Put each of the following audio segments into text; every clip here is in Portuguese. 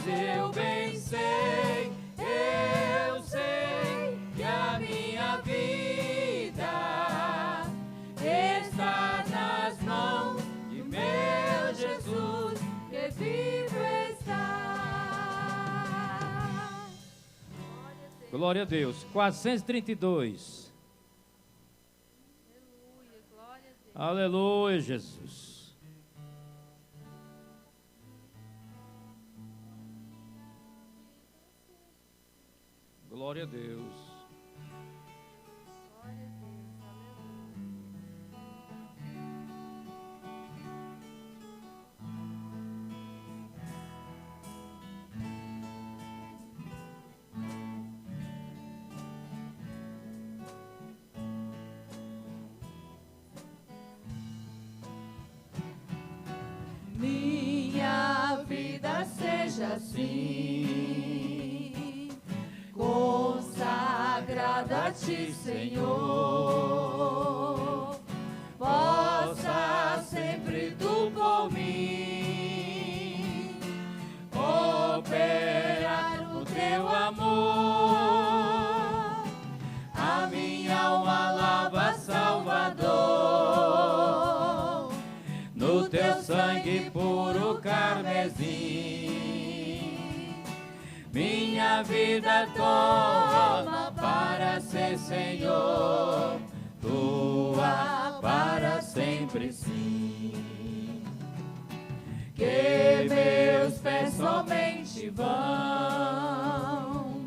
eu bem sei, eu sei que a minha vida está nas mãos de meu Jesus, que vivo está. Glória a Deus. 432. Aleluia, glória a Deus. Aleluia, Jesus. Glória a Deus. Glória a Deus, Minha vida seja assim, consagrada a Ti, Senhor. Possa sempre Tu por mim operar no Teu amor. A minha alma lava, Salvador, no Teu sangue puro carmesim. Minha vida toma para ser, Senhor, Tua para sempre, sim. Que meus pés somente vão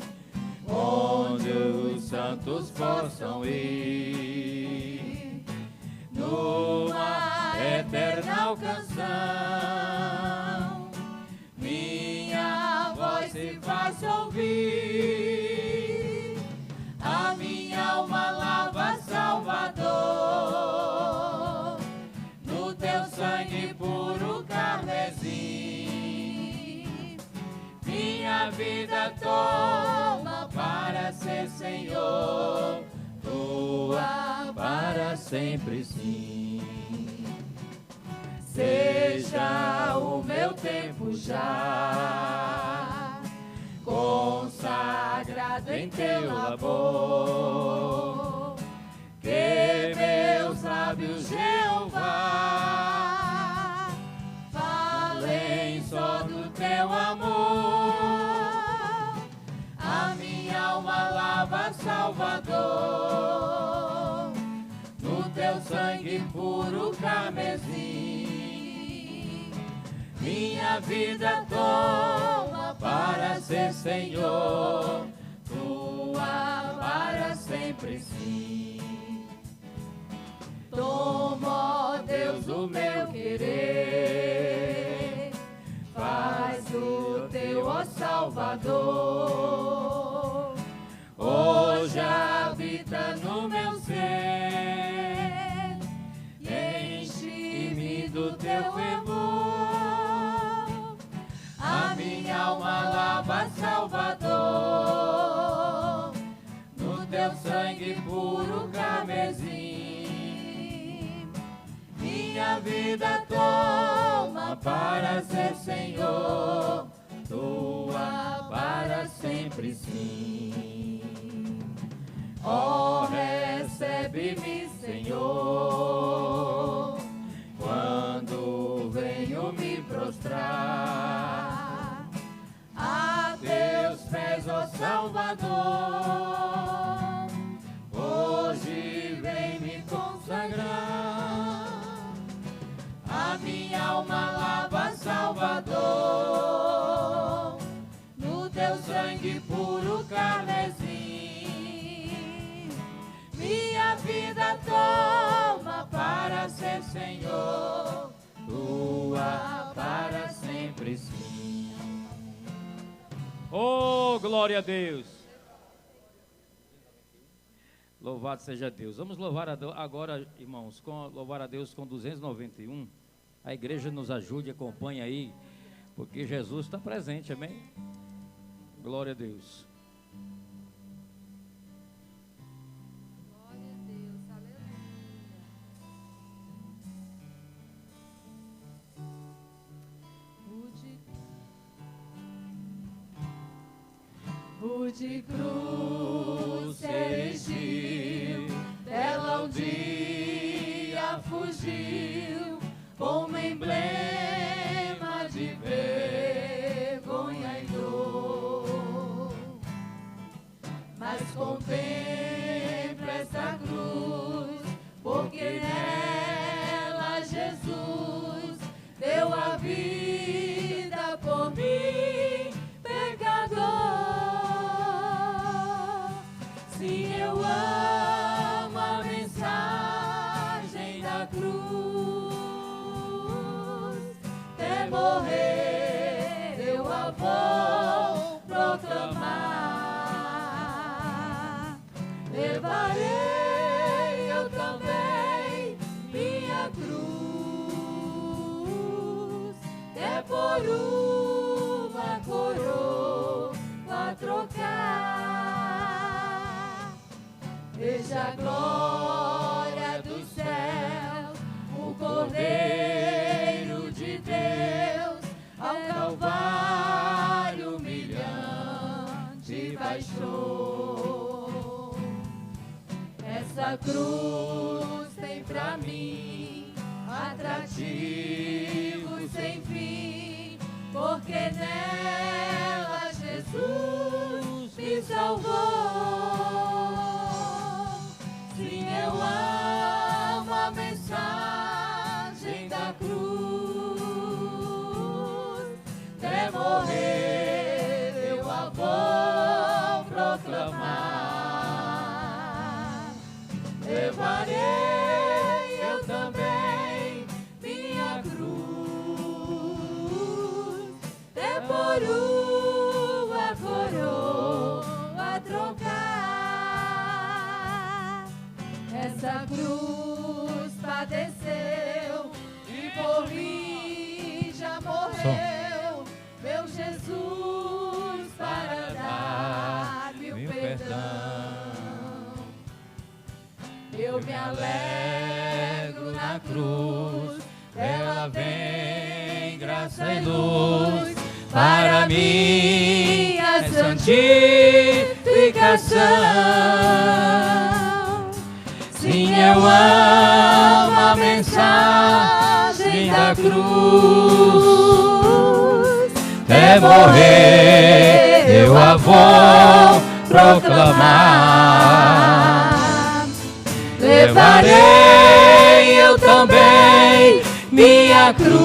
onde os santos possam ir, numa eterna canção. Minha voz se faz ouvir, a minha alma lava, Salvador, no Teu sangue puro carmesim. Minha vida toma para ser, Senhor, Tua para sempre, sim. Seja o meu tempo já consagrado em Teu labor, que meus lábios, Jeová, falem só do Teu amor. A minha alma lava, Salvador, no Teu sangue puro carmesim. Minha vida toma para ser, Senhor, Tua para sempre, sim. Toma, ó Deus, o meu querer, faz o Teu, ó Salvador, hoje habita no meu ser, enche-me do Teu fervor. A minha alma lava, Salvador, no Teu sangue puro carmesim. Minha vida toma para ser, Senhor, Tua para sempre, sim. Ó, recebe-me, Senhor, quando venho me prostrar a Teus pés, ó Salvador. Hoje vem me consagrar, a minha alma lava, Salvador, no Teu sangue puro carmesim. Minha vida toma para ser, Senhor, Tua para sempre, sim. Oh, glória a Deus. Louvado seja Deus. Vamos louvar agora, irmãos, louvar a Deus com 291. A igreja nos ajude, acompanhe aí, porque Jesus está presente, amém? Glória a Deus. glória a Deus, aleluia. o de cruz se erigiu, dela um dia fugiu, como emblema de vergonha e dor. Mas contempla essa cruz, porque nela Jesus deu a vida por mim, pecador. Sim, eu amo a mensagem da cruz, até morrer eu a vou proclamar. Levarei eu também minha cruz, é por uma coroa a trocar. Veja a glória do céu, o Cordeiro de Deus, ao Calvário humilhante baixou. Essa cruz tem pra mim atrativo sem fim, porque nela Jesus me salvou. Sim, eu amo a mensagem da cruz, até morrer eu a vou proclamar. Levarei eu também minha cruz, até por uma coroa a trocar. Essa cruz padeceu e por mim já morreu, meu Jesus, para dar-me o perdão. Eu me alegro na cruz, ela vem graça e luz para minha santificação. Sim, eu amo a mensagem da cruz, até morrer eu a vou proclamar. Levarei eu também minha cruz,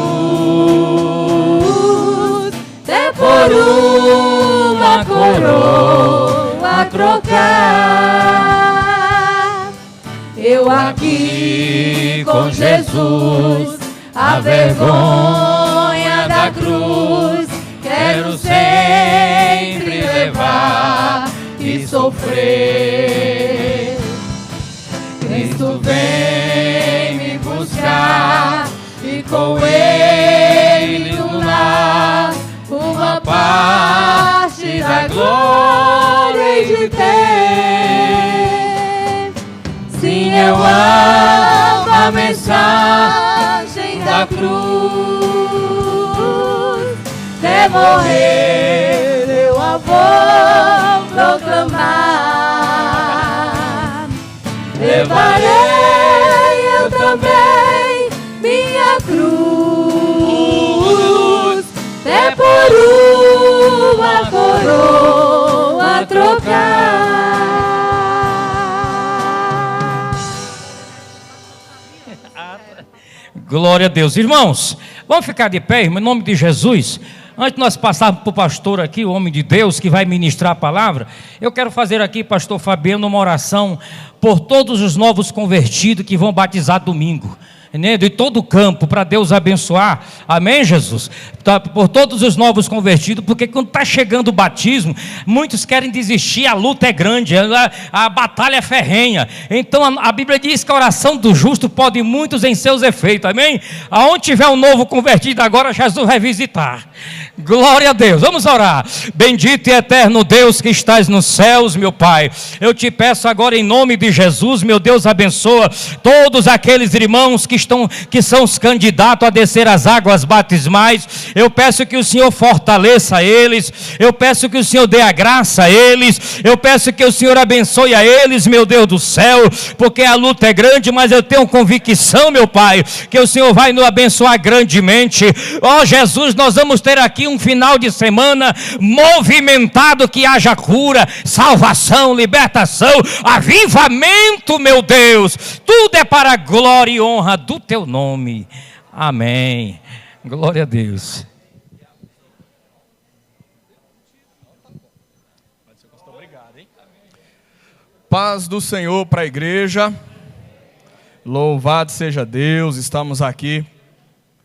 até por uma coroa a trocar. Eu aqui com Jesus, a vergonha da cruz, quero sempre levar e sofrer. Cristo vem me buscar e com Ele no lar uma parte da glória de ter. Sim, eu amo a mensagem da cruz, até morrer eu a vou proclamar. Levarei eu também minha cruz, até por uma coroa a trocar. Glória a Deus. Irmãos, vamos ficar de pé, irmão, em nome de Jesus. Antes de nós passarmos para o pastor aqui, o homem de Deus, que vai ministrar a palavra, eu quero fazer aqui, pastor Fabiano, uma oração por todos os novos convertidos que vão batizar domingo, né, de todo o campo, para Deus abençoar, amém, Jesus? Por todos os novos convertidos, porque quando está chegando o batismo, muitos querem desistir, a luta é grande, a batalha é ferrenha. Então a Bíblia diz que a oração do justo pode muitos em seus efeitos, amém? Aonde tiver um novo convertido agora, Jesus vai visitar. Glória a Deus, vamos orar. Bendito e eterno Deus que estás nos céus, meu Pai, eu te peço agora em nome de Jesus, meu Deus, abençoa todos aqueles irmãos que que são os candidatos a descer as águas batismais. Eu peço que o Senhor fortaleça eles, eu peço que o Senhor dê a graça a eles, eu peço que o Senhor abençoe a eles, meu Deus do céu, porque a luta é grande, mas eu tenho convicção, meu Pai, que o Senhor vai nos abençoar grandemente. Ó Jesus, nós vamos ter aqui um final de semana movimentado, que haja cura, salvação, libertação, avivamento, meu Deus, tudo é para a glória e honra do teu nome, amém, glória a Deus. Paz do Senhor para a igreja, louvado seja Deus, estamos aqui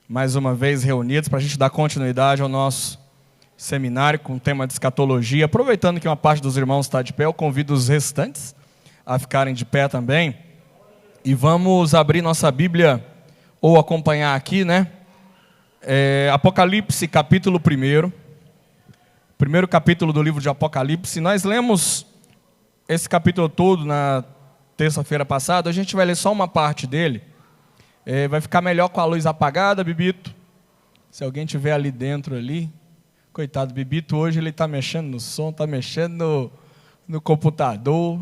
mais uma vez reunidos para a gente dar continuidade ao nosso seminário com o tema de escatologia. Aproveitando que uma parte dos irmãos está de pé, eu convido os restantes a ficarem de pé também. E vamos abrir nossa Bíblia, ou acompanhar aqui, né? Apocalipse, capítulo 1. Primeiro capítulo do livro de Apocalipse. Nós lemos esse capítulo todo na terça-feira passada. A gente vai ler só uma parte dele. Vai ficar melhor com a luz apagada, Bibito. Se alguém estiver ali dentro ali. Coitado, Bibito, hoje ele está mexendo no som, está mexendo no computador,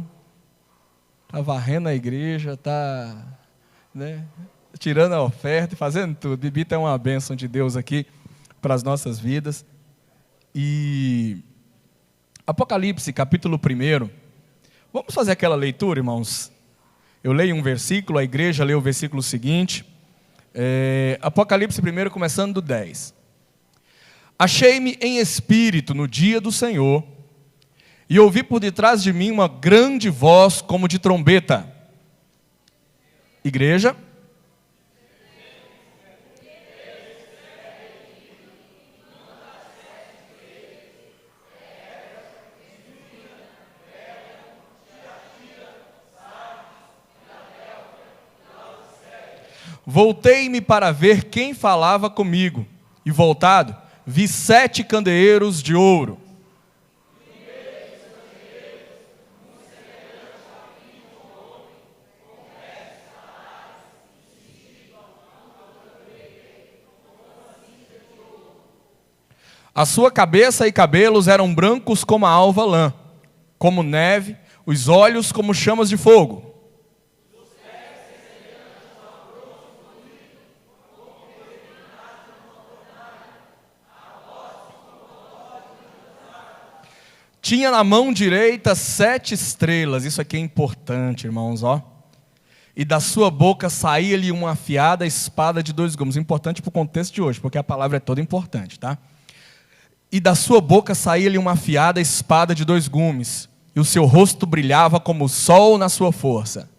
está varrendo a igreja, está, né, tirando a oferta e fazendo tudo. Bibito é uma bênção de Deus aqui para as nossas vidas. E Apocalipse, capítulo 1. Vamos fazer aquela leitura, irmãos? Eu leio um versículo, a igreja lê o versículo seguinte. Apocalipse 1, começando do 10. Achei-me em espírito no dia do Senhor, e ouvi por detrás de mim uma grande voz como de trombeta. Igreja. Voltei-me para ver quem falava comigo, e voltado, vi 7 candeeiros de ouro. A sua cabeça e cabelos eram brancos como a alva lã, como neve, os olhos como chamas de fogo. Tinha na mão direita 7 estrelas, isso aqui é importante, irmãos, ó. E da sua boca saía-lhe uma afiada espada de 2 gumes. Importante para o contexto de hoje, porque a palavra é toda importante, tá? E da sua boca saía-lhe uma afiada espada de 2 gumes, e o seu rosto brilhava como o sol na sua força.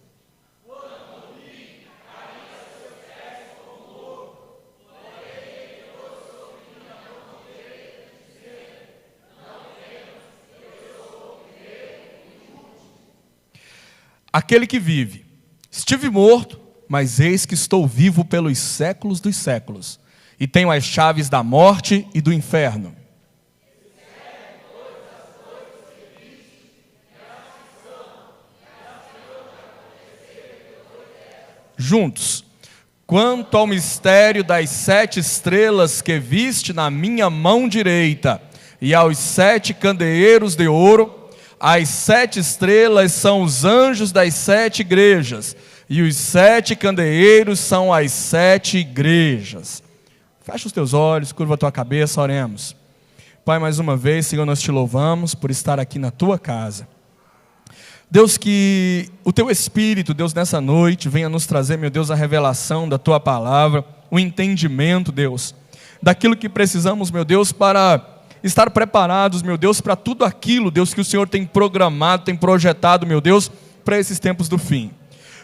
Aquele que vive, estive morto, mas eis que estou vivo pelos séculos dos séculos, e tenho as chaves da morte e do inferno. Juntos, quanto ao mistério das 7 estrelas que viste na minha mão direita, e aos 7 candeeiros de ouro, as 7 estrelas são os anjos das 7 igrejas, e os 7 candeeiros são as 7 igrejas. Fecha os teus olhos, curva a tua cabeça, oremos. Pai, mais uma vez, Senhor, nós te louvamos por estar aqui na tua casa. Deus, que o teu Espírito, Deus, nessa noite, venha nos trazer, meu Deus, a revelação da tua palavra, o entendimento, Deus, daquilo que precisamos, meu Deus, para estar preparados, meu Deus, para tudo aquilo, Deus, que o Senhor tem programado, tem projetado, meu Deus, para esses tempos do fim.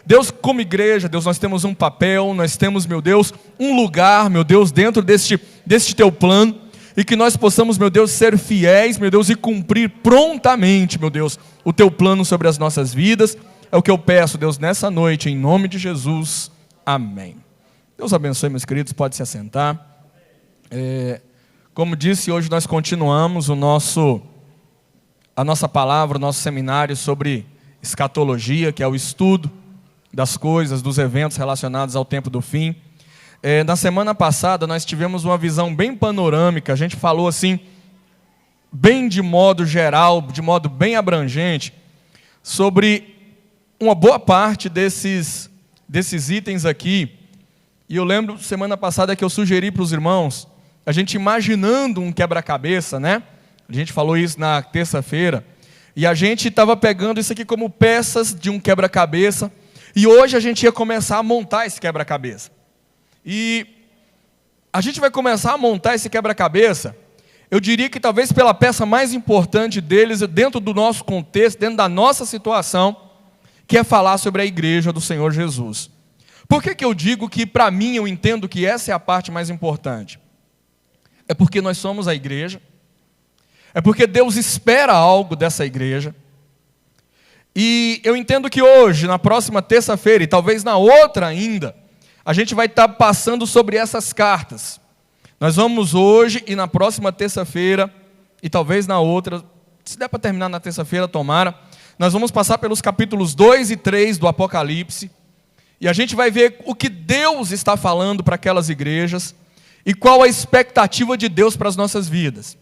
Deus, como igreja, Deus, nós temos um papel, nós temos, meu Deus, um lugar, meu Deus, dentro deste teu plano, e que nós possamos, meu Deus, ser fiéis, meu Deus, e cumprir prontamente, meu Deus, o teu plano sobre as nossas vidas. É o que eu peço, Deus, nessa noite, em nome de Jesus, amém. Deus abençoe, meus queridos, pode se assentar. Como disse, hoje nós continuamos a nossa palavra, o nosso seminário sobre escatologia, que é o estudo das coisas, dos eventos relacionados ao tempo do fim. Na semana passada nós tivemos uma visão bem panorâmica, a gente falou assim, bem de modo geral, de modo bem abrangente, sobre uma boa parte desses itens aqui. E eu lembro, semana passada, que eu sugeri para os irmãos, a gente imaginando um quebra-cabeça, né? A gente falou isso na terça-feira, e a gente estava pegando isso aqui como peças de um quebra-cabeça, e hoje a gente ia começar a montar esse quebra-cabeça. E a gente vai começar a montar esse quebra-cabeça, eu diria que talvez pela peça mais importante deles, dentro do nosso contexto, dentro da nossa situação, que é falar sobre a igreja do Senhor Jesus. Por que eu digo que, para mim, eu entendo que essa é a parte mais importante? É porque nós somos a igreja, é porque Deus espera algo dessa igreja, e eu entendo que hoje, na próxima terça-feira, e talvez na outra ainda, a gente vai estar passando sobre essas cartas. Nós vamos hoje e na próxima terça-feira, e talvez na outra, se der para terminar na terça-feira, tomara, nós vamos passar pelos capítulos 2 e 3 do Apocalipse, e a gente vai ver o que Deus está falando para aquelas igrejas, e qual a expectativa de Deus para as nossas vidas.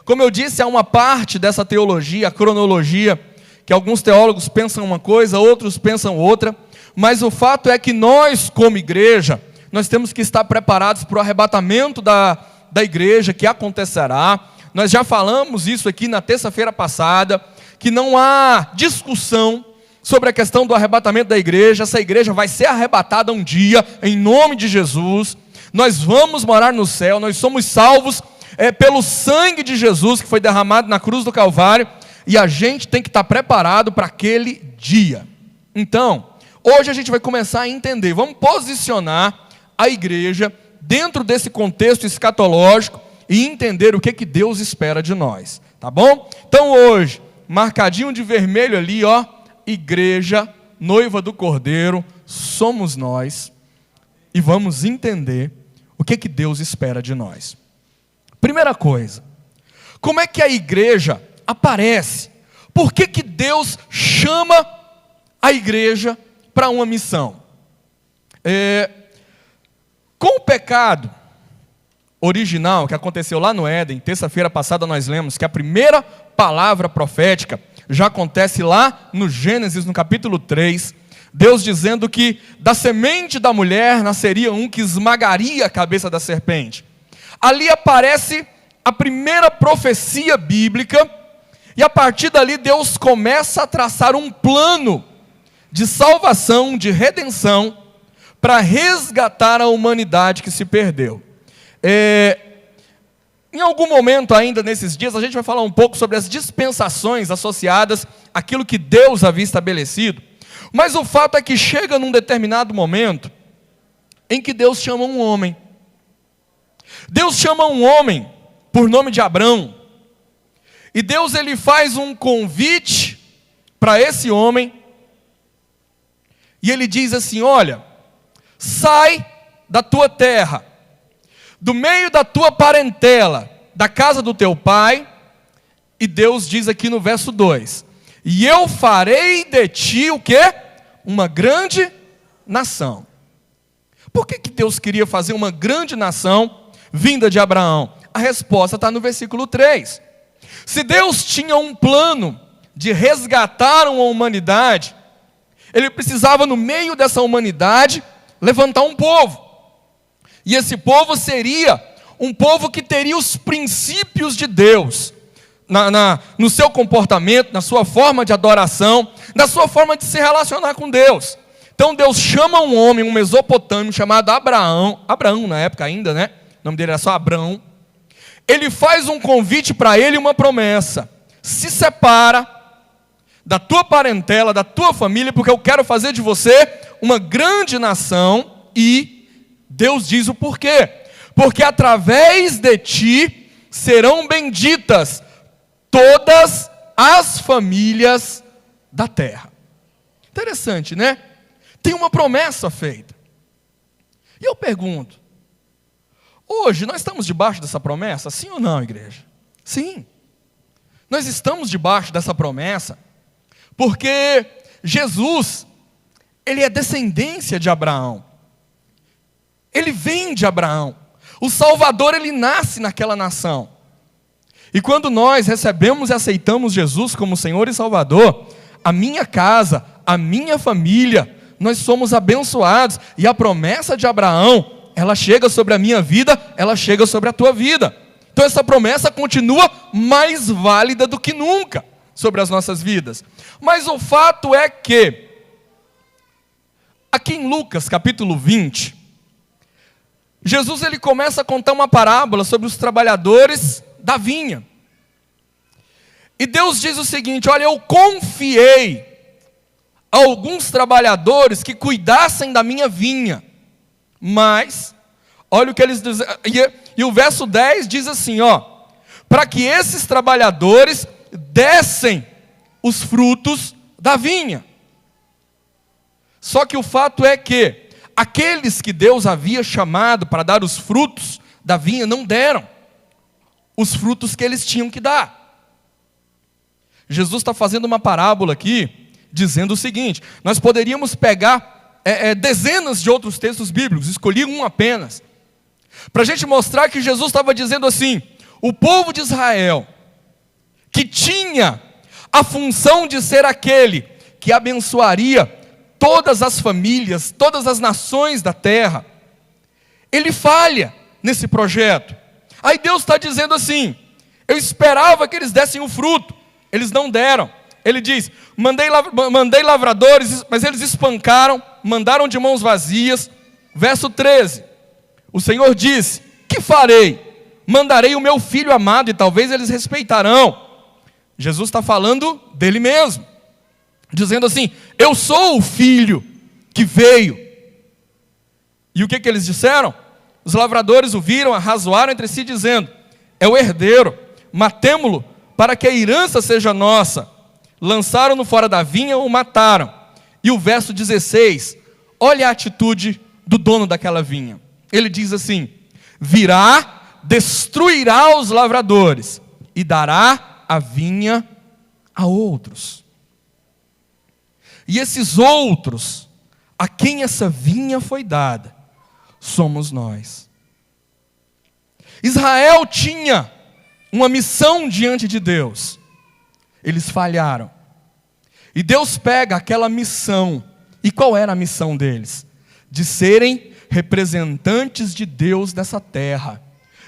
Como eu disse, há uma parte dessa teologia, a cronologia, que alguns teólogos pensam uma coisa, outros pensam outra, mas o fato é que nós, como igreja, nós temos que estar preparados para o arrebatamento da igreja que acontecerá. Nós já falamos isso aqui na terça-feira passada, que não há discussão sobre a questão do arrebatamento da igreja. Essa igreja vai ser arrebatada um dia, em nome de Jesus. Nós vamos morar no céu, nós somos salvos pelo sangue de Jesus que foi derramado na cruz do Calvário, e a gente tem que estar preparado para aquele dia. Então, hoje a gente vai começar a entender, vamos posicionar a igreja dentro desse contexto escatológico e entender o que Deus espera de nós, tá bom? Então hoje, marcadinho de vermelho ali, ó, igreja, noiva do Cordeiro, somos nós, e vamos entender o que Deus espera de nós. Primeira coisa, como é que a igreja aparece? Por que Deus chama a igreja para uma missão? Com o pecado original que aconteceu lá no Éden, terça-feira passada nós lemos que a primeira palavra profética já acontece lá no Gênesis, no capítulo 3, Deus dizendo que da semente da mulher nasceria um que esmagaria a cabeça da serpente. Ali aparece a primeira profecia bíblica, e a partir dali Deus começa a traçar um plano de salvação, de redenção, para resgatar a humanidade que se perdeu. Em algum momento ainda nesses dias, a gente vai falar um pouco sobre as dispensações associadas àquilo que Deus havia estabelecido, mas o fato é que chega num determinado momento, em que Deus chama um homem. Deus chama um homem, por nome de Abrão, e Deus ele faz um convite para esse homem, e ele diz assim, olha, sai da tua terra, do meio da tua parentela, da casa do teu pai, e Deus diz aqui no verso 2, e eu farei de ti o quê? Uma grande nação. Por que Deus queria fazer uma grande nação vinda de Abraão? A resposta está no versículo 3. Se Deus tinha um plano de resgatar uma humanidade, Ele precisava no meio dessa humanidade levantar um povo. E esse povo seria um povo que teria os princípios de Deus no seu comportamento, na sua forma de adoração, na sua forma de se relacionar com Deus. Então Deus chama um homem, um mesopotâmio chamado Abraão na época ainda, né? O nome dele era só Abrão. Ele faz um convite para ele, uma promessa: se separa da tua parentela, da tua família, porque eu quero fazer de você uma grande nação. E Deus diz o porquê: porque através de ti serão benditas todas as famílias da terra. Interessante, né? Tem uma promessa feita. E eu pergunto, hoje nós estamos debaixo dessa promessa? Sim ou não, igreja? Sim. Nós estamos debaixo dessa promessa, porque Jesus, ele é descendência de Abraão. Ele vem de Abraão. O Salvador, ele nasce naquela nação. E quando nós recebemos e aceitamos Jesus como Senhor e Salvador, a minha casa, a minha família, nós somos abençoados. E a promessa de Abraão, ela chega sobre a minha vida, ela chega sobre a tua vida. Então essa promessa continua mais válida do que nunca sobre as nossas vidas. Mas o fato é que, aqui em Lucas capítulo 20, Jesus ele começa a contar uma parábola sobre os trabalhadores da vinha. E Deus diz o seguinte: olha, eu confiei a alguns trabalhadores que cuidassem da minha vinha. Mas, olha o que eles dizem, e o verso 10 diz assim, para que esses trabalhadores dessem os frutos da vinha. Só que o fato é que aqueles que Deus havia chamado para dar os frutos da vinha não deram os frutos que eles tinham que dar. Jesus está fazendo uma parábola aqui, dizendo o seguinte: nós poderíamos pegar dezenas de outros textos bíblicos, escolhi um apenas, para a gente mostrar que Jesus estava dizendo assim: o povo de Israel, que tinha a função de ser aquele que abençoaria todas as famílias, todas as nações da terra, ele falha nesse projeto. Aí Deus está dizendo assim: eu esperava que eles dessem o fruto, eles não deram. Ele diz: mandei lavradores, mas eles espancaram, mandaram de mãos vazias. Verso 13, o Senhor disse: que farei? Mandarei o meu filho amado e talvez eles respeitarão. Jesus está falando dele mesmo, dizendo assim: eu sou o filho que veio. E o que eles disseram? Os lavradores o viram, arrazoaram entre si, dizendo: é o herdeiro, matemo-lo para que a herança seja nossa. Lançaram-no fora da vinha, o mataram. E o verso 16, olha a atitude do dono daquela vinha. Ele diz assim: virá, destruirá os lavradores e dará a vinha a outros. E esses outros, a quem essa vinha foi dada, somos nós. Israel tinha uma missão diante de Deus. Eles falharam. E Deus pega aquela missão. E qual era a missão deles? De serem representantes de Deus nessa terra.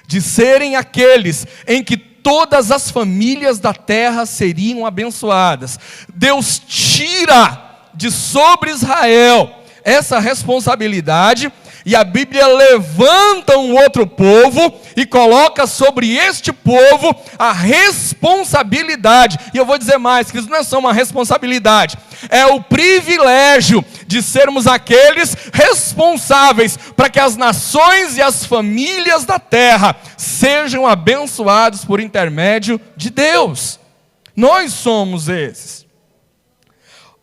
De serem aqueles em que todas as famílias da terra seriam abençoadas. Deus tira de sobre Israel essa responsabilidade, e a Bíblia levanta um outro povo e coloca sobre este povo a responsabilidade. E eu vou dizer mais, que isso não é só uma responsabilidade, é o privilégio de sermos aqueles responsáveis para que as nações e as famílias da terra sejam abençoados por intermédio de Deus. Nós somos esses.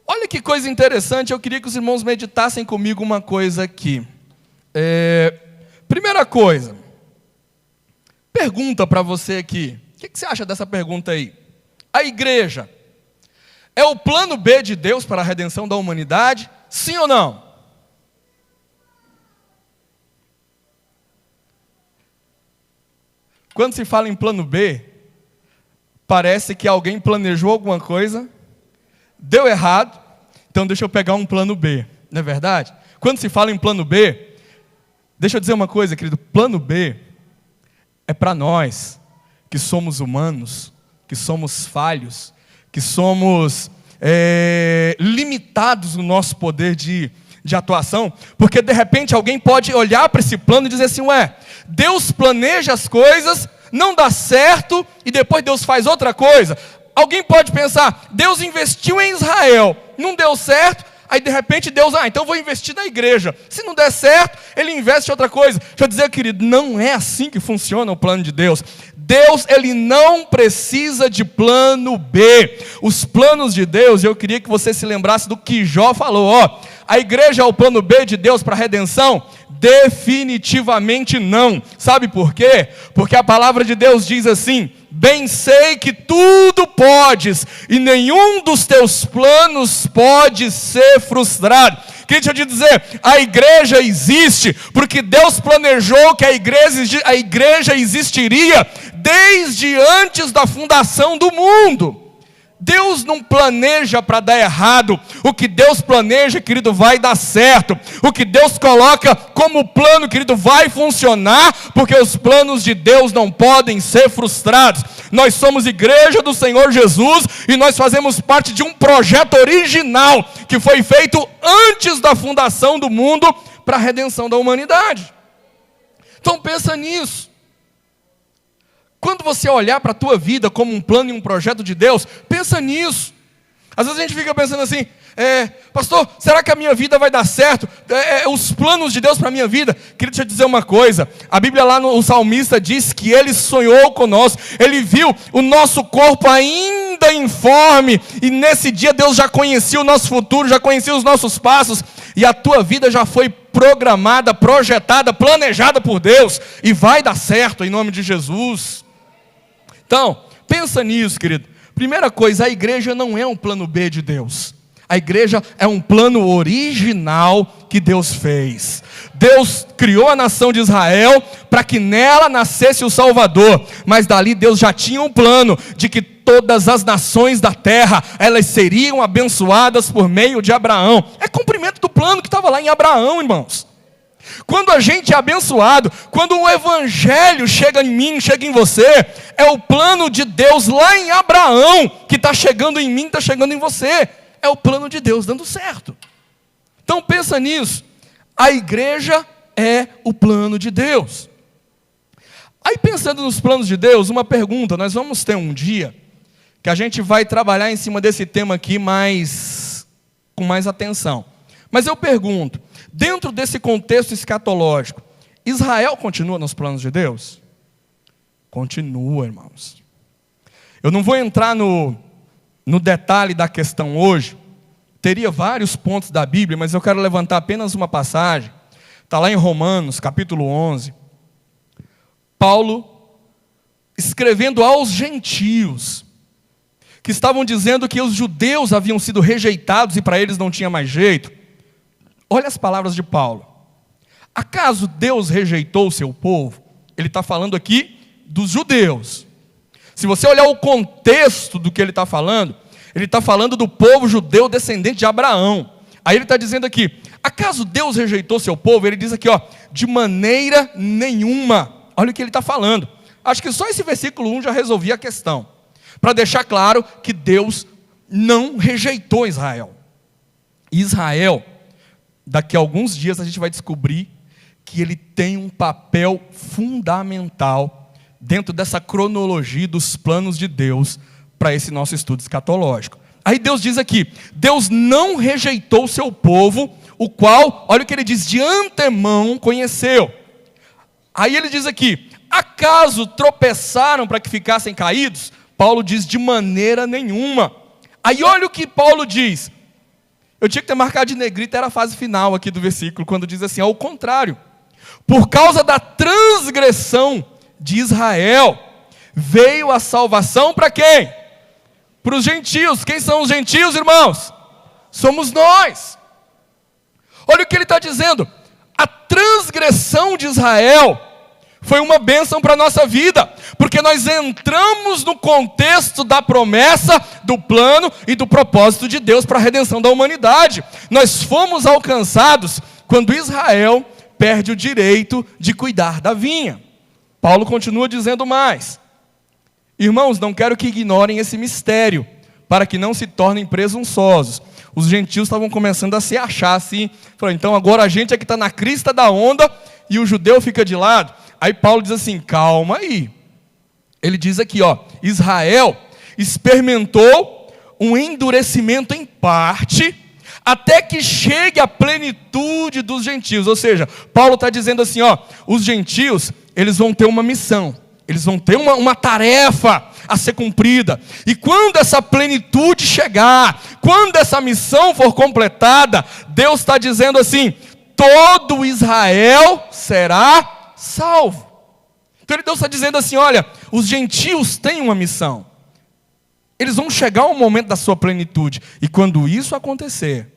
Olha que coisa interessante, eu queria que os irmãos meditassem comigo uma coisa aqui. Primeira coisa, pergunta para você aqui, o que você acha dessa pergunta aí? A igreja é o plano B de Deus para a redenção da humanidade? Sim ou não? Quando se fala em plano B, parece que alguém planejou alguma coisa, deu errado, então deixa eu pegar um plano B, não é verdade? Quando se fala em plano B, deixa eu dizer uma coisa, querido, plano B é para nós, que somos humanos, que somos falhos, que somos limitados no nosso poder de atuação, porque de repente alguém pode olhar para esse plano e dizer assim: ué, Deus planeja as coisas, não dá certo, e depois Deus faz outra coisa. Alguém pode pensar: Deus investiu em Israel, não deu certo, aí de repente Deus, então eu vou investir na igreja. Se não der certo, Ele investe em outra coisa. Deixa eu dizer, querido, não é assim que funciona o plano de Deus. Deus, Ele não precisa de plano B. Os planos de Deus, eu queria que você se lembrasse do que Jó falou. A igreja é o plano B de Deus para a redenção? Definitivamente não. Sabe por quê? Porque a palavra de Deus diz assim: bem sei que tudo podes, e nenhum dos teus planos pode ser frustrado. Queria te dizer, a igreja existe porque Deus planejou que a igreja existiria desde antes da fundação do mundo. Deus não planeja para dar errado. O que Deus planeja, querido, vai dar certo. O que Deus coloca como plano, querido, vai funcionar, porque os planos de Deus não podem ser frustrados. Nós somos igreja do Senhor Jesus e nós fazemos parte de um projeto original que foi feito antes da fundação do mundo para a redenção da humanidade. Então pensa nisso. Quando você olhar para a tua vida como um plano e um projeto de Deus, pensa nisso. Às vezes a gente fica pensando assim, pastor, será que a minha vida vai dar certo? Os planos de Deus para a minha vida. Queria te dizer uma coisa, a Bíblia lá o salmista diz que ele sonhou conosco, ele viu o nosso corpo ainda informe, e nesse dia Deus já conhecia o nosso futuro, já conhecia os nossos passos, e a tua vida já foi programada, projetada, planejada por Deus, e vai dar certo em nome de Jesus. Então, pensa nisso, querido. Primeira coisa, a igreja não é um plano B de Deus. A igreja é um plano original que Deus fez. Deus criou a nação de Israel para que nela nascesse o Salvador. Mas dali Deus já tinha um plano de que todas as nações da terra, elas seriam abençoadas por meio de Abraão. É cumprimento do plano que estava lá em Abraão, irmãos. Quando a gente é abençoado, quando o evangelho chega em mim, chega em você, é o plano de Deus lá em Abraão, que está chegando em mim, está chegando em você. É o plano de Deus dando certo. Então pensa nisso. A igreja é o plano de Deus. Aí pensando nos planos de Deus, uma pergunta. Nós vamos ter um dia que a gente vai trabalhar em cima desse tema aqui com mais atenção. Mas eu pergunto, dentro desse contexto escatológico, Israel continua nos planos de Deus? Continua, irmãos. Eu não vou entrar no detalhe da questão hoje. Teria vários pontos da Bíblia, mas eu quero levantar apenas uma passagem. Está lá em Romanos, capítulo 11. Paulo, escrevendo aos gentios, que estavam dizendo que os judeus haviam sido rejeitados e para eles não tinha mais jeito. Olha as palavras de Paulo. Acaso Deus rejeitou o seu povo? Ele está falando aqui dos judeus. Se você olhar o contexto do que ele está falando do povo judeu descendente de Abraão. Aí ele está dizendo aqui, acaso Deus rejeitou seu povo? Ele diz aqui, de maneira nenhuma. Olha o que ele está falando. Acho que só esse versículo 1 já resolvia a questão. Para deixar claro que Deus não rejeitou Israel. Israel, daqui a alguns dias a gente vai descobrir que ele tem um papel fundamental dentro dessa cronologia dos planos de Deus para esse nosso estudo escatológico. Aí Deus diz aqui, Deus não rejeitou o seu povo, o qual, olha o que ele diz, de antemão conheceu. Aí ele diz aqui, acaso tropeçaram para que ficassem caídos? Paulo diz, de maneira nenhuma. Aí olha o que Paulo diz. Eu tinha que ter marcado de negrita, era a fase final aqui do versículo, quando diz assim, ao contrário. Por causa da transgressão de Israel, veio a salvação para quem? Para os gentios. Quem são os gentios, irmãos? Somos nós. Olha o que ele está dizendo. A transgressão de Israel foi uma bênção para a nossa vida, porque nós entramos no contexto da promessa, do plano e do propósito de Deus para a redenção da humanidade. Nós fomos alcançados quando Israel perde o direito de cuidar da vinha. Paulo continua dizendo mais. Irmãos, não quero que ignorem esse mistério, para que não se tornem presunçosos. Os gentios estavam começando a se achar assim. Então agora a gente é que está na crista da onda e o judeu fica de lado. Aí Paulo diz assim, calma aí. Ele diz aqui, Israel experimentou um endurecimento em parte, até que chegue a plenitude dos gentios. Ou seja, Paulo está dizendo assim, os gentios, eles vão ter uma missão, eles vão ter uma tarefa a ser cumprida. E quando essa plenitude chegar, quando essa missão for completada, Deus está dizendo assim, todo Israel será salvo. Então Deus está dizendo assim, olha, os gentios têm uma missão. Eles vão chegar ao momento da sua plenitude. E quando isso acontecer,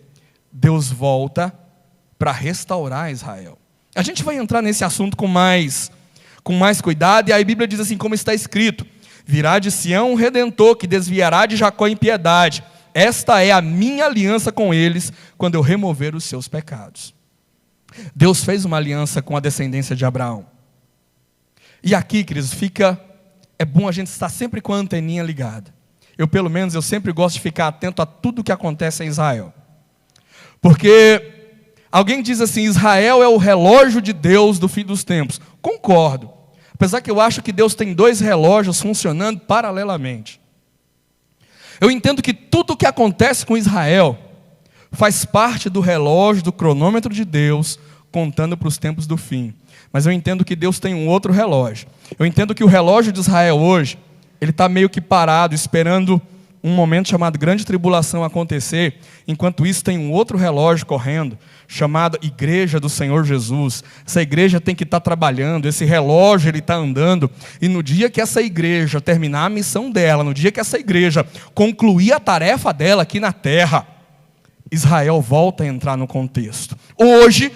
Deus volta para restaurar Israel. A gente vai entrar nesse assunto com mais cuidado, e aí a Bíblia diz assim, como está escrito: virá de Sião um redentor que desviará de Jacó a impiedade. Esta é a minha aliança com eles, quando eu remover os seus pecados. Deus fez uma aliança com a descendência de Abraão. E aqui, queridos, é bom a gente estar sempre com a anteninha ligada. Pelo menos, eu sempre gosto de ficar atento a tudo que acontece em Israel. Porque alguém diz assim, Israel é o relógio de Deus do fim dos tempos. Concordo. Apesar que eu acho que Deus tem 2 relógios funcionando paralelamente. Eu entendo que tudo o que acontece com Israel faz parte do relógio, do cronômetro de Deus, contando para os tempos do fim. Mas eu entendo que Deus tem um outro relógio. Eu entendo que o relógio de Israel hoje, ele está meio que parado, esperando um momento chamado grande tribulação acontecer. Enquanto isso, tem um outro relógio correndo, chamado Igreja do Senhor Jesus. Essa igreja tem que estar trabalhando, esse relógio ele está andando, e no dia que essa igreja terminar a missão dela, no dia que essa igreja concluir a tarefa dela aqui na terra, Israel volta a entrar no contexto. Hoje,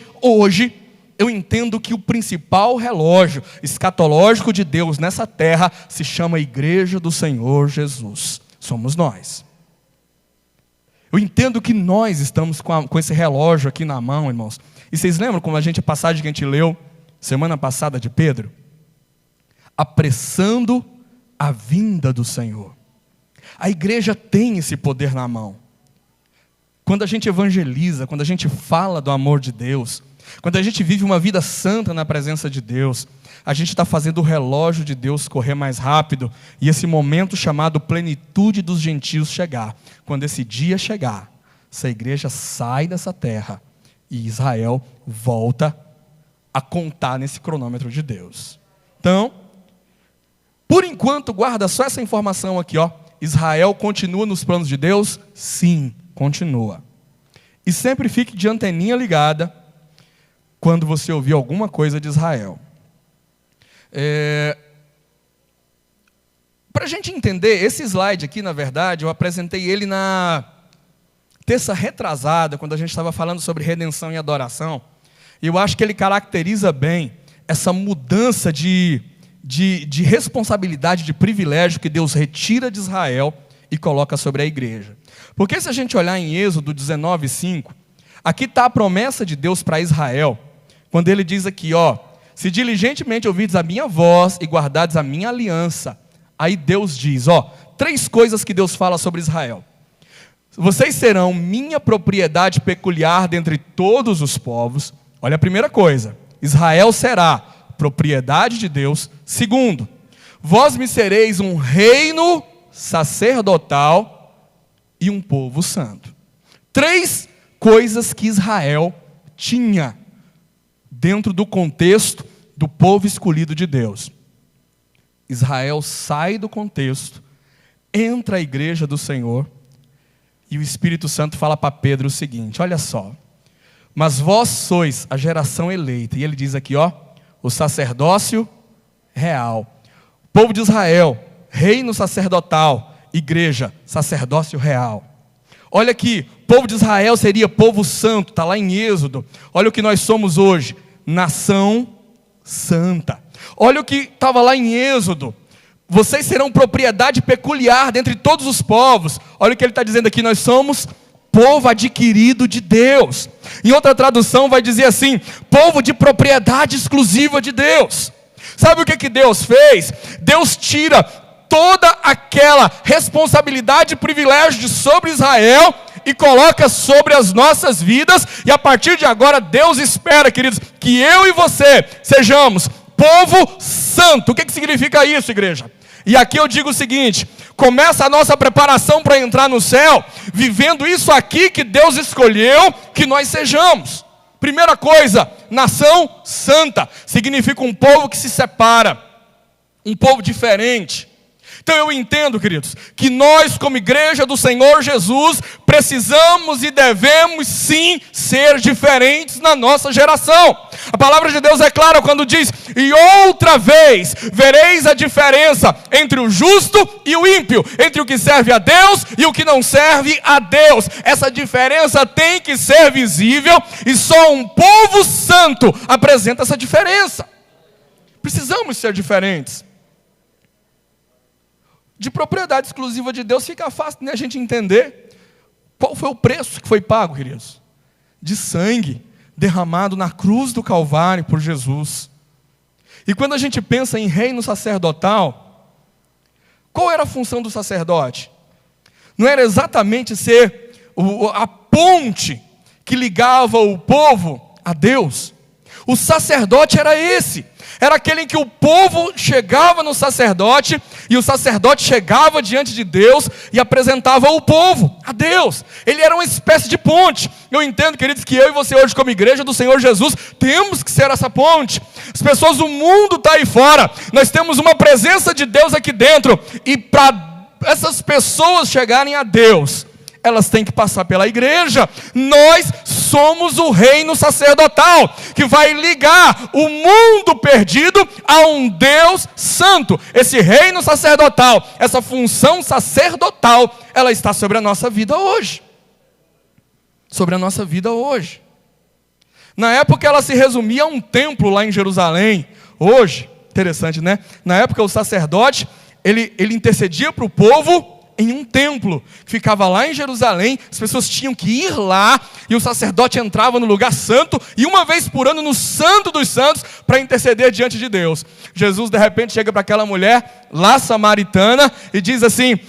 eu entendo que o principal relógio escatológico de Deus nessa terra se chama Igreja do Senhor Jesus. Somos nós. Eu entendo que nós estamos com esse relógio aqui na mão, irmãos. E vocês lembram como a passagem que a gente leu semana passada de Pedro? Apressando a vinda do Senhor. A igreja tem esse poder na mão. Quando a gente evangeliza, quando a gente fala do amor de Deus, quando a gente vive uma vida santa na presença de Deus, a gente está fazendo o relógio de Deus correr mais rápido, e esse momento chamado plenitude dos gentios chegar. Quando esse dia chegar, essa igreja sai dessa terra, e Israel volta a contar nesse cronômetro de Deus. Então, por enquanto, guarda só essa informação aqui, ó. Israel continua nos planos de Deus? Sim, continua. E sempre fique de anteninha ligada quando você ouvir alguma coisa de Israel. Para a gente entender, esse slide aqui, na verdade, eu apresentei ele na terça retrasada, quando a gente estava falando sobre redenção e adoração. E eu acho que ele caracteriza bem essa mudança de responsabilidade, de privilégio que Deus retira de Israel e coloca sobre a igreja. Porque se a gente olhar em Êxodo 19:5, aqui está a promessa de Deus para Israel, quando ele diz aqui, ó: se diligentemente ouvides a minha voz e guardares a minha aliança. Aí Deus diz, ó, 3 coisas que Deus fala sobre Israel. Vocês serão minha propriedade peculiar dentre todos os povos. Olha a primeira coisa, Israel será propriedade de Deus. Segundo, vós me sereis um reino sacerdotal e um povo santo. 3 coisas que Israel tinha dentro do contexto do povo escolhido de Deus. Israel sai do contexto, entra a igreja do Senhor, e o Espírito Santo fala para Pedro o seguinte, olha só: mas vós sois a geração eleita, e ele diz aqui, ó, o sacerdócio real. Povo de Israel, reino sacerdotal, igreja, sacerdócio real. Olha aqui, povo de Israel seria povo santo, está lá em Êxodo. Olha o que nós somos hoje, nação santa. Olha o que estava lá em Êxodo, vocês serão propriedade peculiar dentre todos os povos. Olha o que ele está dizendo aqui, nós somos povo adquirido de Deus. Em outra tradução vai dizer assim, povo de propriedade exclusiva de Deus. Sabe o que Deus fez? Deus tira toda aquela responsabilidade e privilégio de sobre Israel e coloca sobre as nossas vidas, e a partir de agora Deus espera, queridos, que eu e você sejamos povo santo. O que significa isso, igreja? E aqui eu digo o seguinte, começa a nossa preparação para entrar no céu, vivendo isso aqui que Deus escolheu que nós sejamos. Primeira coisa, nação santa, significa um povo que se separa, um povo diferente. Então eu entendo, queridos, que nós como igreja do Senhor Jesus precisamos e devemos sim ser diferentes na nossa geração. A palavra de Deus é clara quando diz: e outra vez vereis a diferença entre o justo e o ímpio, entre o que serve a Deus e o que não serve a Deus. Essa diferença tem que ser visível e só um povo santo apresenta essa diferença. Precisamos ser diferentes. De propriedade exclusiva de Deus fica fácil, né, a gente entender qual foi o preço que foi pago, queridos. De sangue derramado na cruz do Calvário por Jesus. E quando a gente pensa em reino sacerdotal, qual era a função do sacerdote? Não era exatamente ser a ponte que ligava o povo a Deus. O sacerdote era esse. Era aquele em que o povo chegava no sacerdote, e o sacerdote chegava diante de Deus e apresentava o povo a Deus. Ele era uma espécie de ponte. Eu entendo, queridos, que eu e você hoje como igreja do Senhor Jesus temos que ser essa ponte. As pessoas do mundo estão aí fora, nós temos uma presença de Deus aqui dentro, e para essas pessoas chegarem a Deus, elas têm que passar pela igreja. Nós somos o reino sacerdotal, que vai ligar o mundo perdido a um Deus santo. Esse reino sacerdotal, essa função sacerdotal, ela está sobre a nossa vida hoje. Sobre a nossa vida hoje. Na época ela se resumia a um templo lá em Jerusalém. Hoje, interessante, né? Na época o sacerdote, ele intercedia para o povo em um templo, que ficava lá em Jerusalém. As pessoas tinham que ir lá, e o sacerdote entrava no lugar santo, e uma vez por ano no Santo dos Santos, para interceder diante de Deus. Jesus de repente chega para aquela mulher, lá samaritana, e diz assim: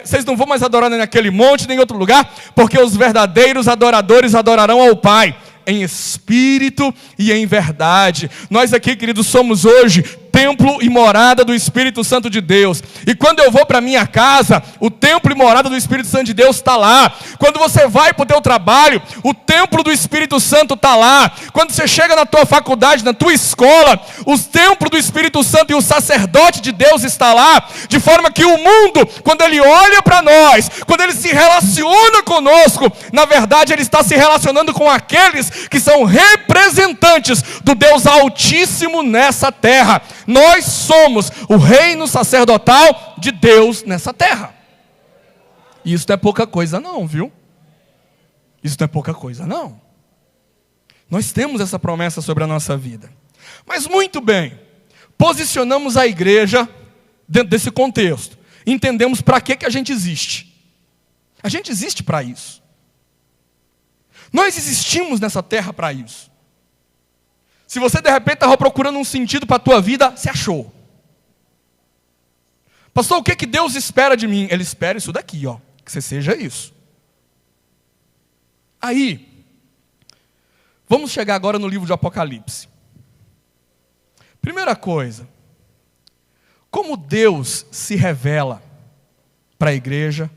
vocês não vão mais adorar nem naquele monte, nem em outro lugar, porque os verdadeiros adoradores adorarão ao Pai, em espírito e em verdade. Nós aqui, queridos, somos hoje templo e morada do Espírito Santo de Deus. E quando eu vou para minha casa, o templo e morada do Espírito Santo de Deus está lá. Quando você vai para o teu trabalho, o templo do Espírito Santo está lá. Quando você chega na tua faculdade, na tua escola, o templo do Espírito Santo e o sacerdote de Deus está lá. De forma que o mundo, quando ele olha para nós, quando ele se relaciona conosco, na verdade ele está se relacionando com aqueles que são representantes do Deus Altíssimo nessa terra. Nós somos o reino sacerdotal de Deus nessa terra. E isso não é pouca coisa não, viu? Isso não é pouca coisa não. Nós temos essa promessa sobre a nossa vida. Mas muito bem, posicionamos a igreja dentro desse contexto. Entendemos para que a gente existe. A gente existe para isso. Nós existimos nessa terra para isso. Se você de repente estava procurando um sentido para a tua vida, você achou. Pastor, o que Deus espera de mim? Ele espera isso daqui, ó, que você seja isso. Aí, vamos chegar agora no livro de Apocalipse. Primeira coisa, como Deus se revela para a igreja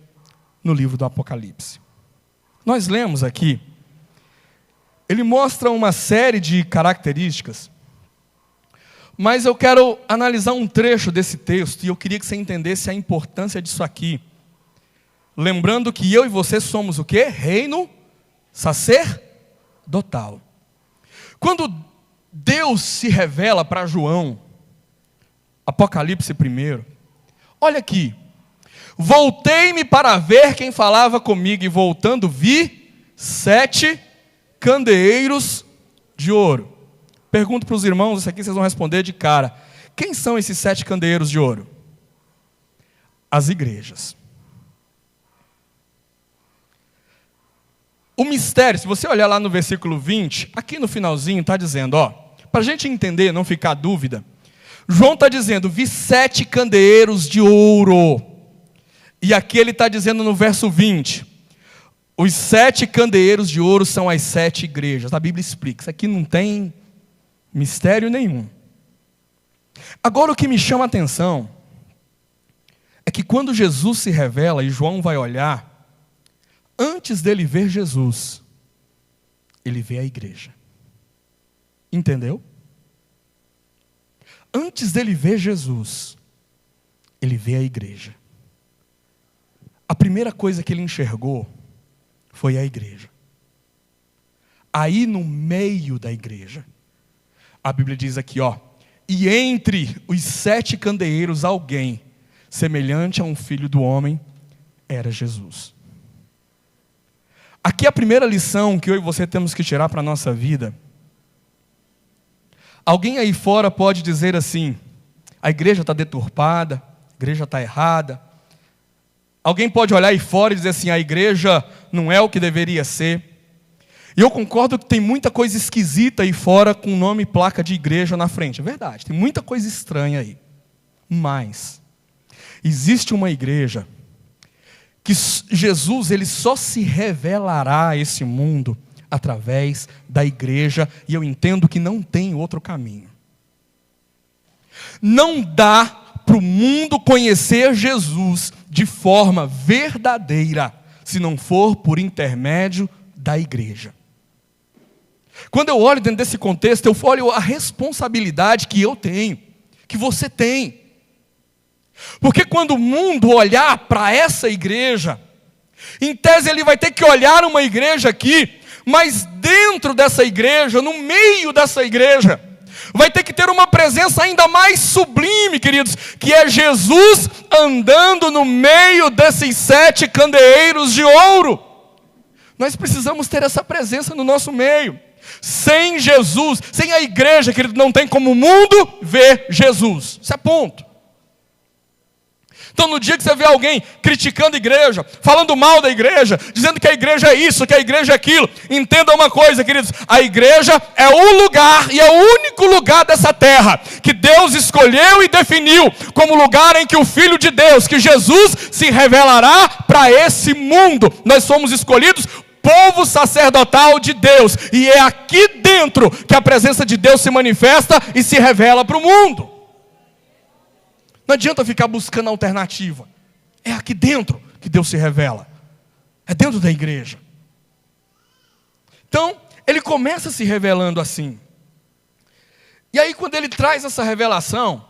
no livro do Apocalipse. Nós lemos aqui, ele mostra uma série de características, mas eu quero analisar um trecho desse texto, e eu queria que você entendesse a importância disso aqui. Lembrando que eu e você somos o quê? Reino sacerdotal. Quando Deus se revela para João, Apocalipse 1, olha aqui. Voltei-me para ver quem falava comigo, e voltando vi 7 candeeiros de ouro. Pergunto para os irmãos, isso aqui vocês vão responder de cara. Quem são esses 7 candeeiros de ouro? As igrejas. O mistério, se você olhar lá no versículo 20, aqui no finalzinho está dizendo, ó, para a gente entender, não ficar dúvida, João está dizendo, vi 7 candeeiros de ouro. E aqui ele está dizendo no verso 20, os 7 candeeiros de ouro são as 7 igrejas. A Bíblia explica, isso aqui não tem mistério nenhum. Agora o que me chama a atenção é que quando Jesus se revela, e João vai olhar, antes dele ver Jesus, ele vê a igreja. Entendeu? Antes dele ver Jesus, ele vê a igreja. A primeira coisa que ele enxergou foi a igreja. Aí no meio da igreja, a Bíblia diz aqui, e entre os 7 candeeiros alguém, semelhante a um filho do homem, era Jesus. Aqui a primeira lição que eu e você temos que tirar para a nossa vida. Alguém aí fora pode dizer assim, a igreja está deturpada, a igreja está errada. Alguém pode olhar aí fora e dizer assim, a igreja não é o que deveria ser. E eu concordo que tem muita coisa esquisita aí fora com nome e placa de igreja na frente. É verdade, tem muita coisa estranha aí. Mas existe uma igreja que Jesus ele só se revelará a esse mundo através da igreja. E eu entendo que não tem outro caminho. Não dá para o mundo conhecer Jesus de forma verdadeira, se não for por intermédio da igreja. Quando eu olho dentro desse contexto, eu olho a responsabilidade que eu tenho, que você tem. Porque quando o mundo olhar para essa igreja, em tese ele vai ter que olhar uma igreja aqui, mas dentro dessa igreja, no meio dessa igreja, vai ter que ter uma presença ainda mais sublime, queridos, que é Jesus andando no meio desses 7 candeeiros de ouro. Nós precisamos ter essa presença no nosso meio. Sem Jesus, sem a igreja, querido, não tem como o mundo ver Jesus. Isso é ponto. Então no dia que você vê alguém criticando a igreja, falando mal da igreja, dizendo que a igreja é isso, que a igreja é aquilo, entenda uma coisa, queridos, a igreja é o lugar e é o único lugar dessa terra que Deus escolheu e definiu como lugar em que o Filho de Deus, que Jesus, se revelará para esse mundo. Nós somos escolhidos povo sacerdotal de Deus, e é aqui dentro que a presença de Deus se manifesta e se revela para o mundo. Não adianta ficar buscando alternativa. É aqui dentro que Deus se revela. É dentro da igreja. Então, ele começa se revelando assim. E aí, quando ele traz essa revelação,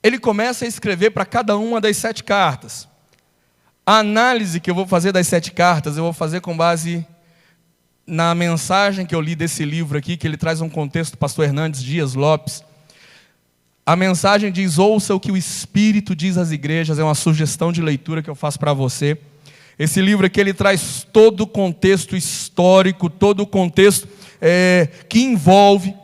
ele começa a escrever para cada uma das 7 cartas. A análise que eu vou fazer das 7 cartas, eu vou fazer com base na mensagem que eu li desse livro aqui, que ele traz um contexto do pastor Hernandes Dias Lopes. A mensagem diz, ouça o que o Espírito diz às igrejas, é uma sugestão de leitura que eu faço para você. Esse livro aqui, ele traz todo o contexto histórico, todo o contexto que envolve